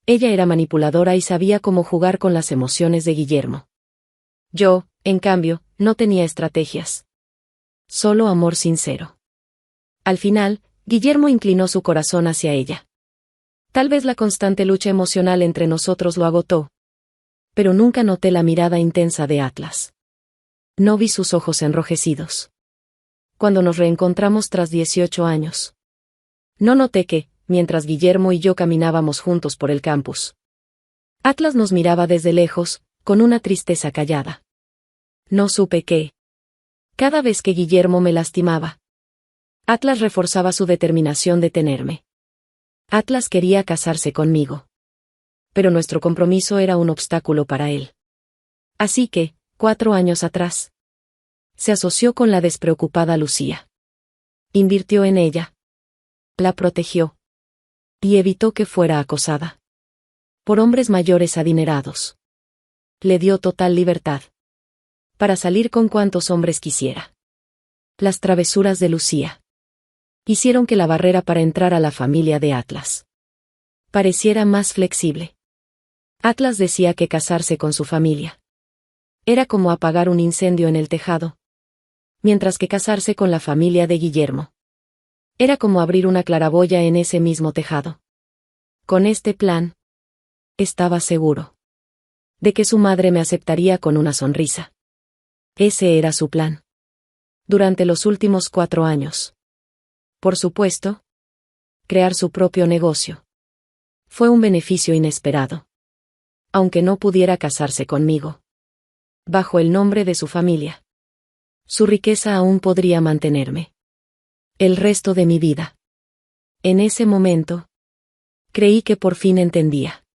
Speaker 1: Ella era manipuladora y sabía cómo jugar con las emociones de Guillermo. Yo, en cambio, no tenía estrategias. Solo amor sincero. Al final, Guillermo inclinó su corazón hacia ella. Tal vez la constante lucha emocional entre nosotros lo agotó. Pero nunca noté la mirada intensa de Atlas. No vi sus ojos enrojecidos. Cuando nos reencontramos tras 18 años. No noté que, mientras Guillermo y yo caminábamos juntos por el campus, Atlas nos miraba desde lejos, con una tristeza callada. No supe qué. Cada vez que Guillermo me lastimaba, Atlas reforzaba su determinación de tenerme. Atlas quería casarse conmigo. Pero nuestro compromiso era un obstáculo para él. Así que, 4 años atrás, se asoció con la despreocupada Lucía. Invirtió en ella. La protegió. Y evitó que fuera acosada por hombres mayores adinerados. Le dio total libertad para salir con cuantos hombres quisiera. Las travesuras de Lucía hicieron que la barrera para entrar a la familia de Atlas pareciera más flexible. Atlas decía que casarse con su familia era como apagar un incendio en el tejado, mientras que casarse con la familia de Guillermo era como abrir una claraboya en ese mismo tejado. Con este plan, estaba seguro de que su madre me aceptaría con una sonrisa. Ese era su plan. Durante los últimos 4 años. Por supuesto, crear su propio negocio fue un beneficio inesperado. Aunque no pudiera casarse conmigo, bajo el nombre de su familia, su riqueza aún podría mantenerme el resto de mi vida. En ese momento, creí que por fin entendía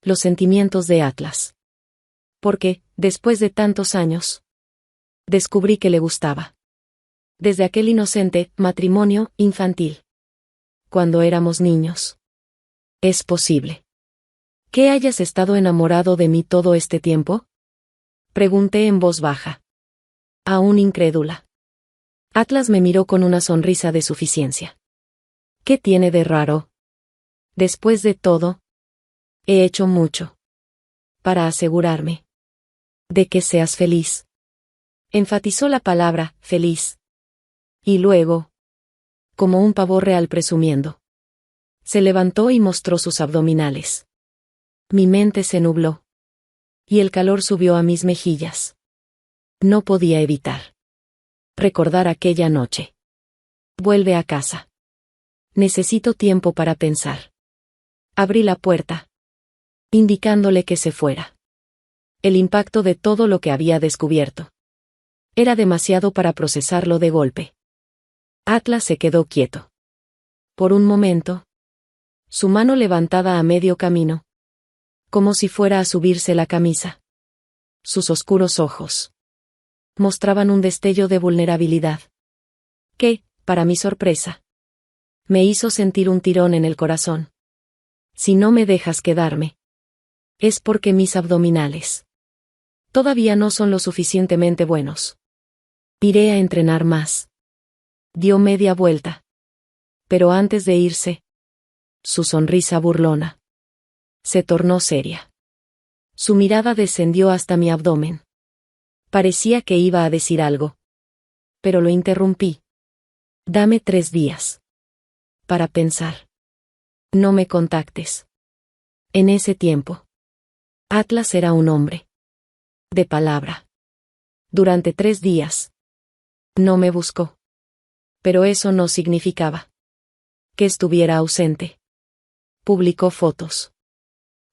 Speaker 1: los sentimientos de Atlas. Porque, después de tantos años, descubrí que le gustaba. Desde aquel inocente matrimonio infantil. Cuando éramos niños. ¿Es posible que hayas estado enamorado de mí todo este tiempo? Pregunté en voz baja. Aún incrédula. Atlas me miró con una sonrisa de suficiencia. ¿Qué tiene de raro? Después de todo, he hecho mucho para asegurarme de que seas feliz. Enfatizó la palabra feliz. Y luego, como un pavo real presumiendo, se levantó y mostró sus abdominales. Mi mente se nubló. Y el calor subió a mis mejillas. No podía evitar recordar aquella noche. Vuelve a casa. Necesito tiempo para pensar. Abrí la puerta, indicándole que se fuera. El impacto de todo lo que había descubierto era demasiado para procesarlo de golpe. Atlas se quedó quieto. Por un momento, su mano levantada a medio camino, como si fuera a subirse la camisa. Sus oscuros ojos mostraban un destello de vulnerabilidad que, para mi sorpresa, me hizo sentir un tirón en el corazón. Si no me dejas quedarme, es porque mis abdominales todavía no son lo suficientemente buenos. Iré a entrenar más. Dio media vuelta. Pero antes de irse, su sonrisa burlona se tornó seria. Su mirada descendió hasta mi abdomen. Parecía que iba a decir algo. Pero lo interrumpí. Dame 3 días para pensar. No me contactes. En ese tiempo, Atlas era un hombre de palabra. Durante 3 días, no me buscó. Pero eso no significaba que estuviera ausente. Publicó fotos,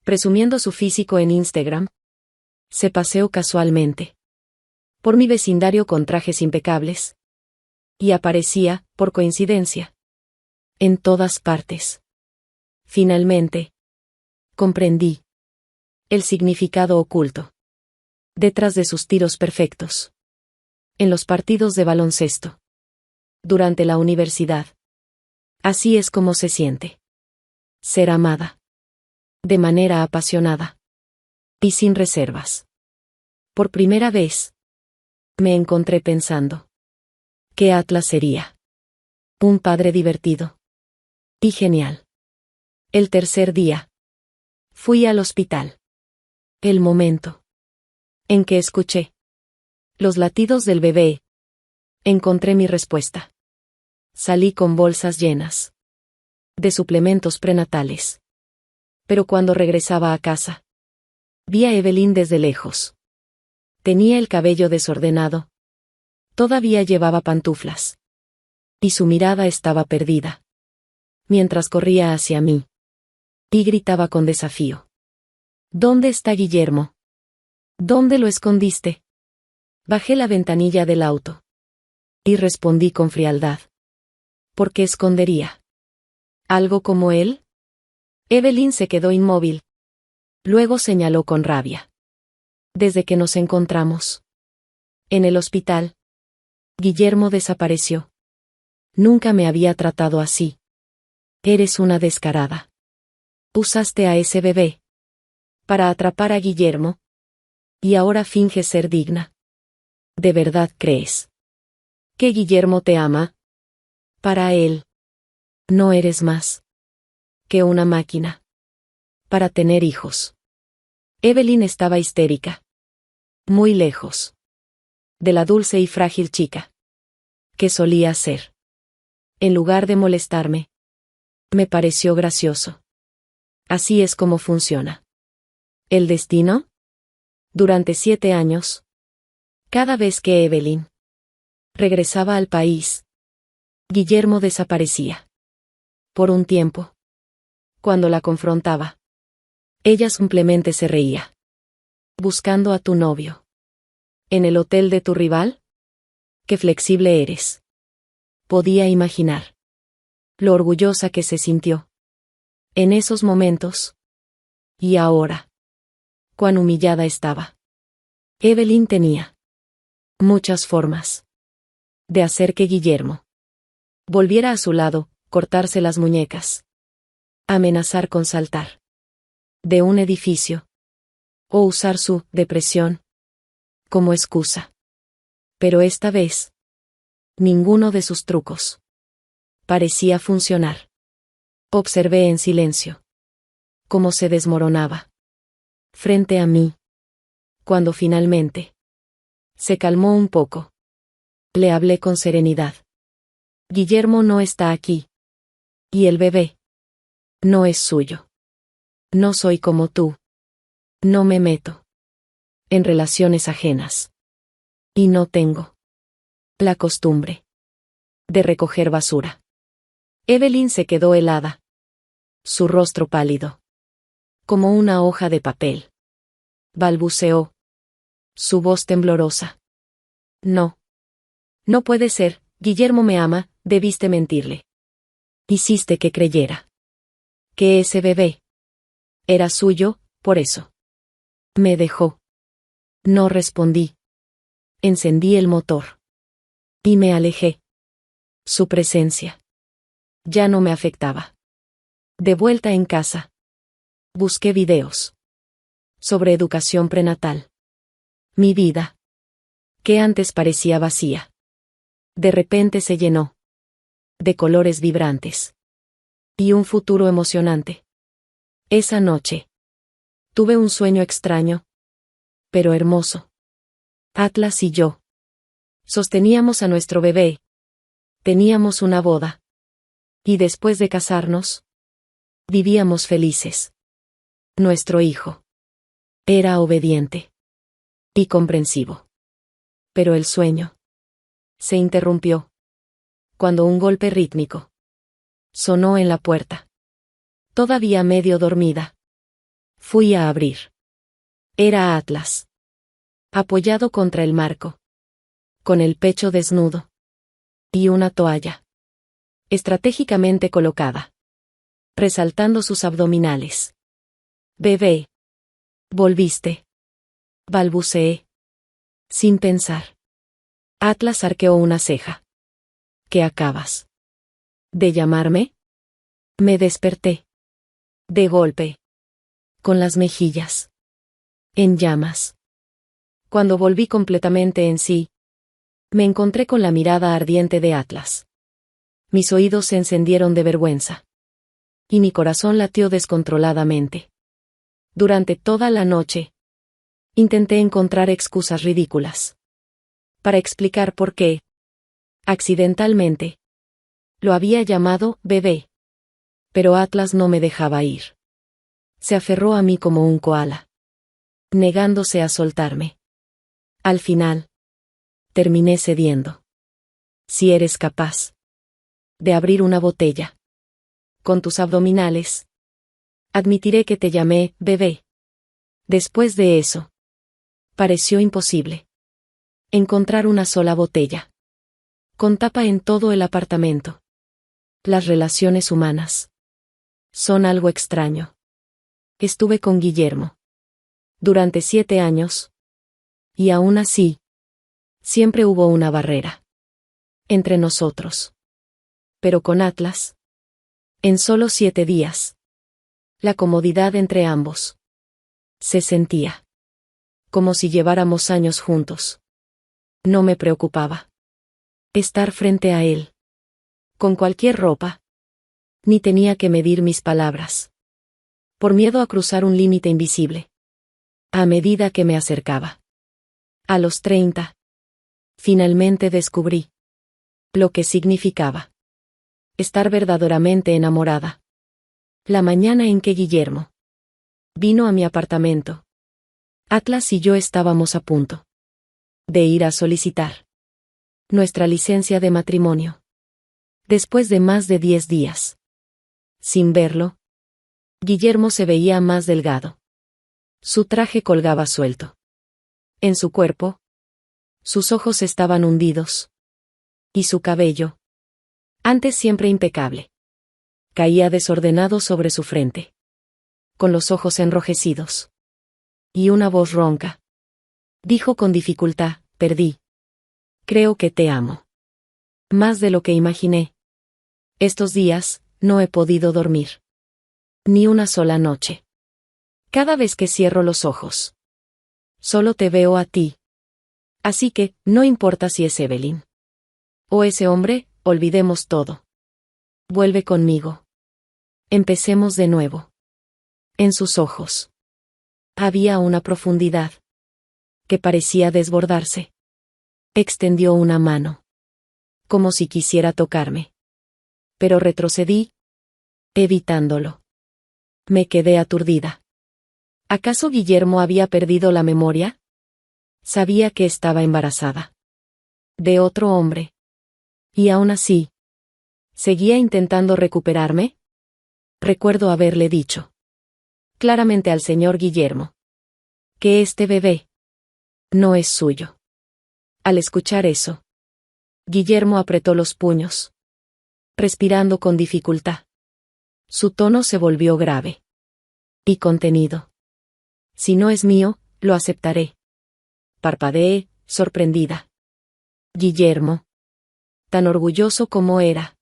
Speaker 1: presumiendo su físico en Instagram. Se paseó casualmente por mi vecindario con trajes impecables. Y aparecía, por coincidencia, en todas partes. Finalmente, comprendí el significado oculto detrás de sus tiros perfectos. En los partidos de baloncesto. Durante la universidad. Así es como se siente ser amada. De manera apasionada. Y sin reservas. Por primera vez, me encontré pensando que Atlas sería un padre divertido y genial. El tercer día, fui al hospital. El momento en que escuché los latidos del bebé, encontré mi respuesta. Salí con bolsas llenas de suplementos prenatales. Pero cuando regresaba a casa, vi a Evelyn desde lejos. Tenía el cabello desordenado. Todavía llevaba pantuflas. Y su mirada estaba perdida. Mientras corría hacia mí. Y gritaba con desafío. ¿Dónde está Guillermo? ¿Dónde lo escondiste? Bajé la ventanilla del auto. Y respondí con frialdad. ¿Por qué escondería algo como él? Evelyn se quedó inmóvil. Luego señaló con rabia. Desde que nos encontramos en el hospital, Guillermo desapareció. Nunca me había tratado así. Eres una descarada. Usaste a ese bebé para atrapar a Guillermo. Y ahora finges ser digna. ¿De verdad crees que Guillermo te ama? Para él, no eres más que una máquina para tener hijos. Evelyn estaba histérica. Muy lejos de la dulce y frágil chica que solía ser. En lugar de molestarme, me pareció gracioso. Así es como funciona el destino. Durante 7 años, cada vez que Evelyn regresaba al país, Guillermo desaparecía. Por un tiempo, cuando la confrontaba, ella simplemente se reía. Buscando a tu novio. ¿En el hotel de tu rival? Qué flexible eres. Podía imaginar lo orgullosa que se sintió en esos momentos. Y ahora, cuán humillada estaba. Evelyn tenía muchas formas de hacer que Guillermo volviera a su lado, cortarse las muñecas, amenazar con saltar de un edificio, o usar su depresión como excusa. Pero esta vez, Ninguno de sus trucos parecía funcionar. Observé en silencio cómo se desmoronaba frente a mí. Cuando finalmente se calmó un poco, le hablé con serenidad. Guillermo no está aquí. Y el bebé no es suyo. No soy como tú. No me meto en relaciones ajenas. Y no tengo la costumbre de recoger basura. Evelyn se quedó helada. Su rostro pálido, como una hoja de papel. Balbuceó. Su voz temblorosa. No. No puede ser, Guillermo me ama, debiste mentirle. Hiciste que creyera que ese bebé era suyo, por eso me dejó. No respondí. Encendí el motor y me alejé. Su presencia ya no me afectaba. De vuelta en casa, busqué videos sobre educación prenatal. Mi vida, que antes parecía vacía, de repente se llenó de colores vibrantes y un futuro emocionante. Esa noche tuve un sueño extraño, pero hermoso. Atlas y yo sosteníamos a nuestro bebé. Teníamos una boda. Y después de casarnos, vivíamos felices. Nuestro hijo era obediente y comprensivo. Pero el sueño se interrumpió cuando un golpe rítmico sonó en la puerta. Todavía medio dormida, fui a abrir. Era Atlas, apoyado contra el marco, con el pecho desnudo y una toalla estratégicamente colocada, resaltando sus abdominales. Bebé, volviste, balbuceé, sin pensar. Atlas arqueó una ceja. ¿Qué acabas de llamarme? Me desperté. De golpe. Con las mejillas en llamas. Cuando volví completamente en sí, me encontré con la mirada ardiente de Atlas. Mis oídos se encendieron de vergüenza. Y mi corazón latió descontroladamente. Durante toda la noche, intenté encontrar excusas ridículas para explicar por qué, accidentalmente, lo había llamado bebé. Pero Atlas no me dejaba ir. Se aferró a mí como un koala, negándose a soltarme. Al final, terminé cediendo. Si eres capaz de abrir una botella con tus abdominales, admitiré que te llamé bebé. Después de eso, pareció imposible encontrar una sola botella con tapa en todo el apartamento. Las relaciones humanas son algo extraño. Estuve con Guillermo durante 7 años, y aún así, siempre hubo una barrera entre nosotros. Pero con Atlas, en solo 7 días, la comodidad entre ambos se sentía como si lleváramos años juntos. No me preocupaba estar frente a él con cualquier ropa, ni tenía que medir mis palabras, por miedo a cruzar un límite invisible. A medida que me acercaba a los 30, finalmente descubrí lo que significaba estar verdaderamente enamorada. La mañana en que Guillermo vino a mi apartamento, Atlas y yo estábamos a punto de ir a solicitar nuestra licencia de matrimonio. Después de más de 10 días sin verlo, Guillermo se veía más delgado. Su traje colgaba suelto en su cuerpo, sus ojos estaban hundidos, y su cabello, antes siempre impecable, caía desordenado sobre su frente, con los ojos enrojecidos. Y una voz ronca dijo con dificultad: perdí. Creo que te amo. Más de lo que imaginé. Estos días, no he podido dormir. Ni una sola noche. Cada vez que cierro los ojos, solo te veo a ti. Así que, no importa si es Evelyn O ese hombre, olvidemos todo. Vuelve conmigo. Empecemos de nuevo. En sus ojos había una profundidad que parecía desbordarse. Extendió una mano, como si quisiera tocarme. Pero retrocedí, evitándolo. Me quedé aturdida. ¿Acaso Guillermo había perdido la memoria? Sabía que estaba embarazada. De otro hombre. Y aún así, ¿seguía intentando recuperarme? Recuerdo haberle dicho claramente al señor Guillermo que este bebé no es suyo. Al escuchar eso, Guillermo apretó los puños, respirando con dificultad. Su tono se volvió grave y contenido. Si no es mío, lo aceptaré. Parpadeé, sorprendida. Guillermo, tan orgulloso como era,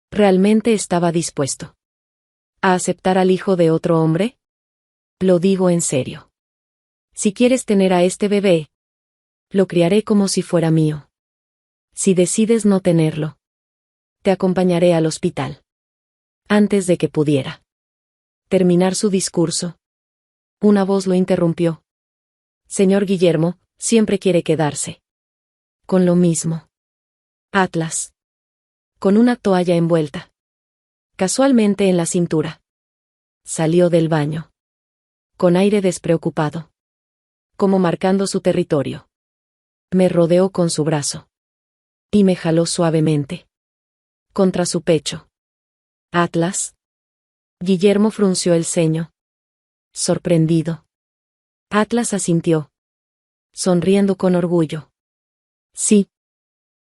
Speaker 1: ¿realmente estaba dispuesto a aceptar al hijo de otro hombre? Lo digo en serio. Si quieres tener a este bebé, lo criaré como si fuera mío. Si decides no tenerlo, te acompañaré al hospital. Antes de que pudiera terminar su discurso, una voz lo interrumpió. Señor Guillermo, siempre quiere quedarse con lo mismo. Atlas, con una toalla envuelta casualmente en la cintura, salió del baño con aire despreocupado, como marcando su territorio. Me rodeó con su brazo y me jaló suavemente contra su pecho. Atlas. Guillermo frunció el ceño, sorprendido. Atlas asintió, sonriendo con orgullo. Sí.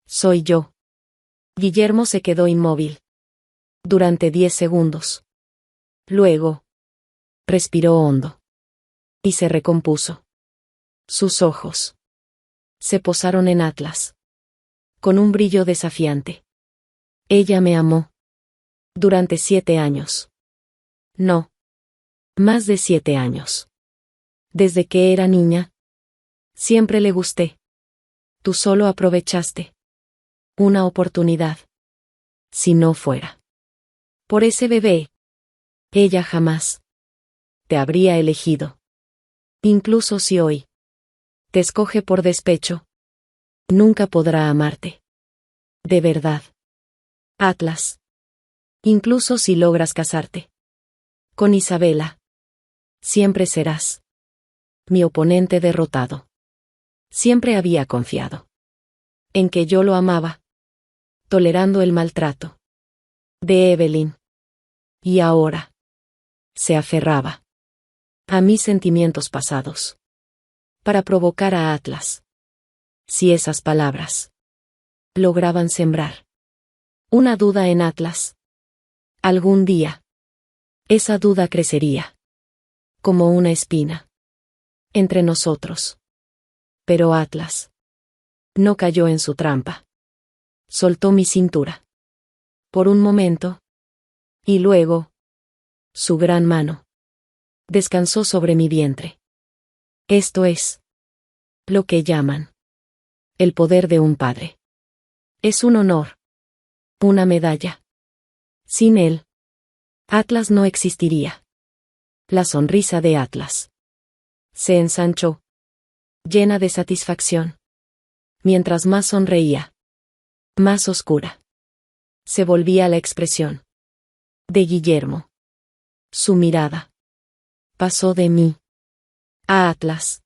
Speaker 1: Soy yo. Guillermo se quedó inmóvil durante 10 segundos. Luego, respiró hondo y se recompuso. Sus ojos se posaron en Atlas con un brillo desafiante. Ella me amó durante 7 años. No. Más de 7 años. Desde que era niña. Siempre le gusté. Tú solo aprovechaste una oportunidad. Si no fuera por ese bebé, ella jamás te habría elegido. Incluso si hoy te escoge por despecho, nunca podrá amarte. De verdad. Atlas. Incluso si logras casarte con Isabela, siempre serás mi oponente derrotado. Siempre había confiado en que yo lo amaba, tolerando el maltrato de Evelyn. Y ahora se aferraba a mis sentimientos pasados para provocar a Atlas. Si esas palabras lograban sembrar una duda en Atlas, algún día esa duda crecería como una espina entre nosotros. Pero Atlas no cayó en su trampa. Soltó mi cintura por un momento y luego su gran mano descansó sobre mi vientre. Esto es lo que llaman el poder de un padre. Es un honor, una medalla. Sin él, Atlas no existiría. La sonrisa de Atlas se ensanchó, llena de satisfacción. Mientras más sonreía, más oscura se volvía la expresión de Guillermo. Su mirada pasó de mí a Atlas,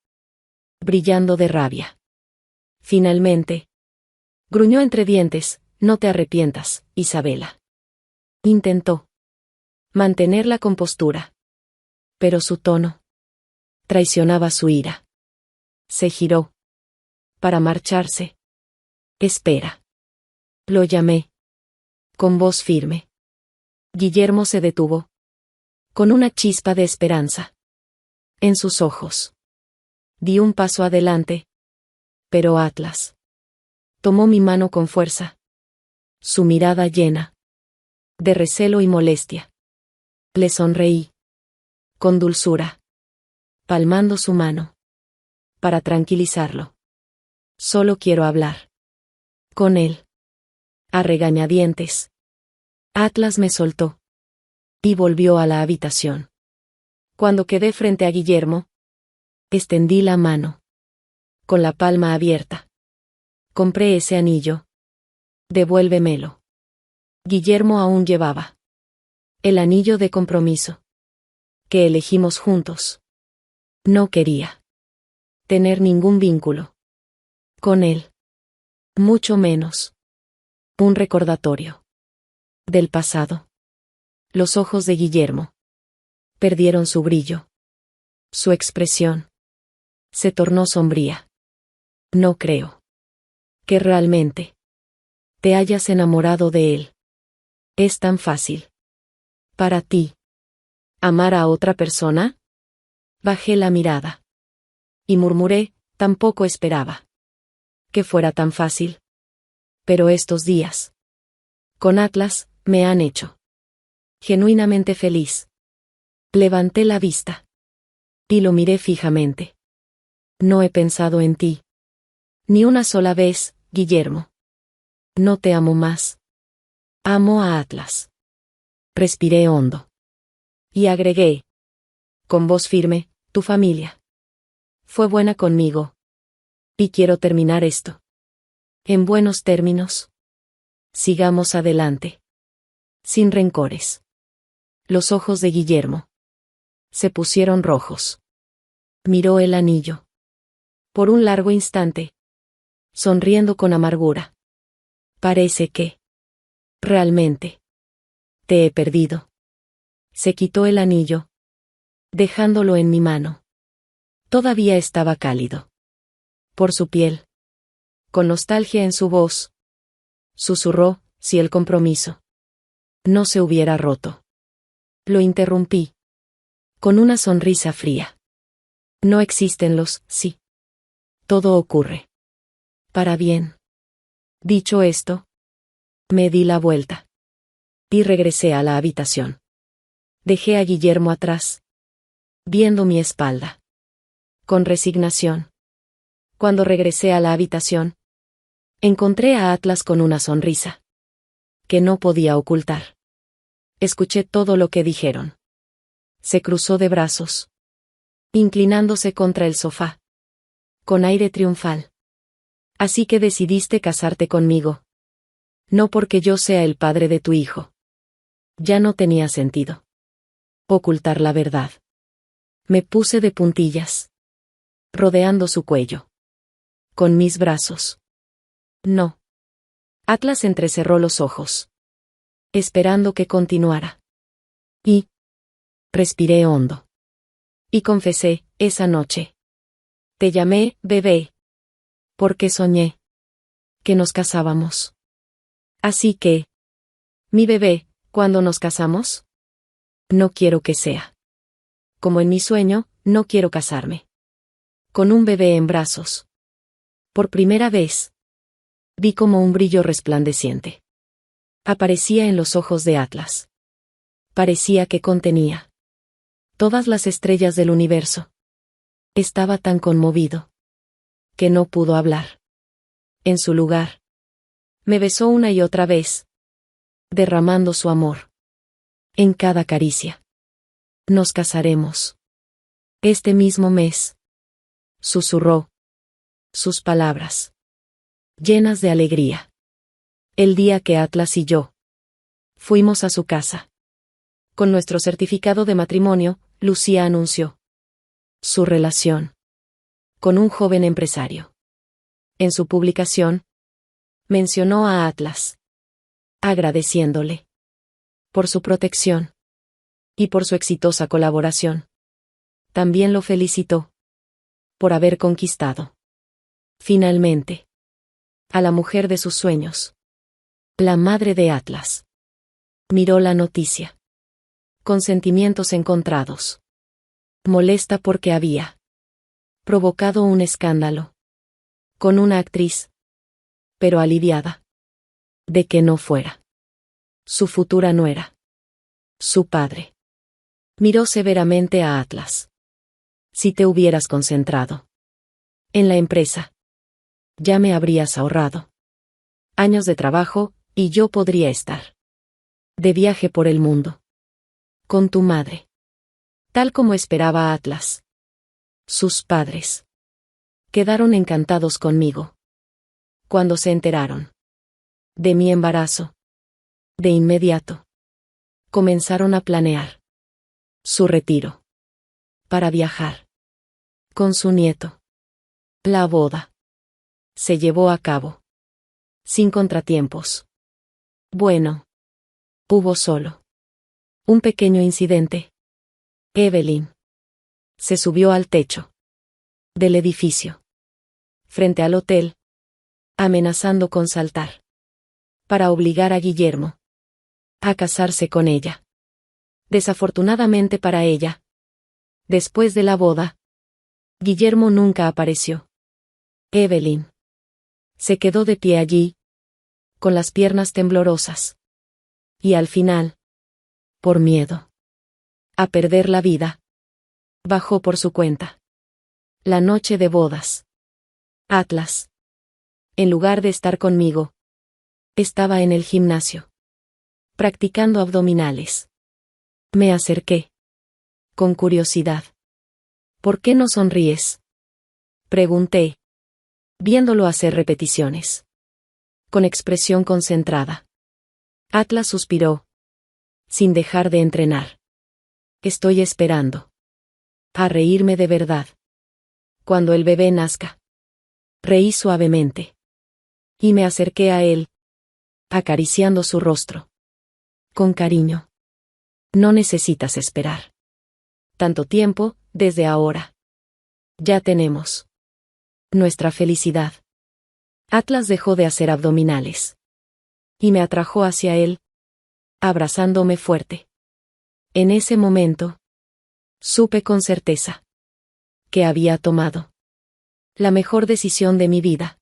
Speaker 1: brillando de rabia. Finalmente, gruñó entre dientes, no te arrepientas, Isabela. Intentó mantener la compostura, pero su tono traicionaba su ira. Se giró para marcharse. Espera. Lo llamé con voz firme. Guillermo se detuvo con una chispa de esperanza en sus ojos. Di un paso adelante, pero Atlas tomó mi mano con fuerza, su mirada llena de recelo y molestia. Le sonreí con dulzura, palmando su mano para tranquilizarlo. Solo quiero hablar con él. A regañadientes. Atlas me soltó. Y volvió a la habitación. Cuando quedé frente a Guillermo, extendí la mano. Con la palma abierta. Compré ese anillo. Devuélvemelo. Guillermo aún llevaba el anillo de compromiso que elegimos juntos. No quería tener ningún vínculo con él. Mucho menos un recordatorio del pasado. Los ojos de Guillermo perdieron su brillo. Su expresión se tornó sombría. No creo que realmente te hayas enamorado de él. Es tan fácil para ti amar a otra persona. Bajé la mirada y murmuré, tampoco esperaba que fuera tan fácil. Pero estos días con Atlas me han hecho genuinamente feliz. Levanté la vista y lo miré fijamente. No he pensado en ti ni una sola vez, Guillermo. No te amo más. Amo a Atlas. Respiré hondo. Y agregué, con voz firme, tu familia fue buena conmigo. Y quiero terminar esto en buenos términos. Sigamos adelante. Sin rencores. Los ojos de Guillermo se pusieron rojos. Miró el anillo. Por un largo instante, sonriendo con amargura. Parece que realmente te he perdido. Se quitó el anillo, dejándolo en mi mano. Todavía estaba cálido. Por su piel. Con nostalgia en su voz. Susurró, si el compromiso no se hubiera roto. Lo interrumpí. Con una sonrisa fría. No existen los sí. Todo ocurre para bien. Dicho esto, me di la vuelta y regresé a la habitación. Dejé a Guillermo atrás, viendo mi espalda con resignación. Cuando regresé a la habitación, encontré a Atlas con una sonrisa que no podía ocultar. Escuché todo lo que dijeron. Se cruzó de brazos, inclinándose contra el sofá, con aire triunfal. Así que decidiste casarte conmigo. No porque yo sea el padre de tu hijo. Ya no tenía sentido ocultar la verdad. Me puse de puntillas, rodeando su cuello, con mis brazos. No. Atlas entrecerró los ojos, esperando que continuara. Y respiré hondo. Y confesé, esa noche te llamé, bebé, porque soñé que nos casábamos. Así que, mi bebé, ¿cuándo nos casamos? No quiero que sea como en mi sueño, no quiero casarme con un bebé en brazos. Por primera vez, vi como un brillo resplandeciente aparecía en los ojos de Atlas. Parecía que contenía todas las estrellas del universo. Estaba tan conmovido que no pudo hablar. En su lugar, me besó una y otra vez, derramando su amor en cada caricia. Nos casaremos este mismo mes, susurró. Sus palabras llenas de alegría. El día que Atlas y yo fuimos a su casa con nuestro certificado de matrimonio, Lucía anunció su relación con un joven empresario. En su publicación, mencionó a Atlas, agradeciéndole por su protección y por su exitosa colaboración. También lo felicitó por haber conquistado, finalmente, a la mujer de sus sueños, la madre de Atlas. Miró la noticia con sentimientos encontrados. Molesta porque había provocado un escándalo con una actriz, pero aliviada de que no fuera su futura nuera. Su padre miró severamente a Atlas. Si te hubieras concentrado en la empresa, ya me habrías ahorrado años de trabajo, Y yo podría estar de viaje por el mundo. Con tu madre. Tal como esperaba Atlas. Sus padres quedaron encantados conmigo. Cuando se enteraron de mi embarazo, de inmediato comenzaron a planear su retiro para viajar con su nieto. La boda se llevó a cabo sin contratiempos. Bueno, hubo solo un pequeño incidente. Evelyn se subió al techo del edificio frente al hotel, amenazando con saltar para obligar a Guillermo a casarse con ella. Desafortunadamente para ella, después de la boda, Guillermo nunca apareció. Evelyn se quedó de pie allí, con las piernas temblorosas. Y al final, por miedo a perder la vida, bajó por su cuenta. La noche de bodas. Atlas, en lugar de estar conmigo, estaba en el gimnasio, practicando abdominales. Me acerqué con curiosidad. ¿Por qué no sonríes?, pregunté, viéndolo hacer repeticiones con expresión concentrada. Atlas suspiró, sin dejar de entrenar. Estoy esperando a reírme de verdad. Cuando el bebé nazca. Reí suavemente. Y me acerqué a él, acariciando su rostro. Con cariño. No necesitas esperar tanto tiempo, desde ahora. Ya tenemos nuestra felicidad. Atlas dejó de hacer abdominales. Y me atrajo hacia él, abrazándome fuerte. En ese momento, supe con certeza que había tomado la mejor decisión de mi vida.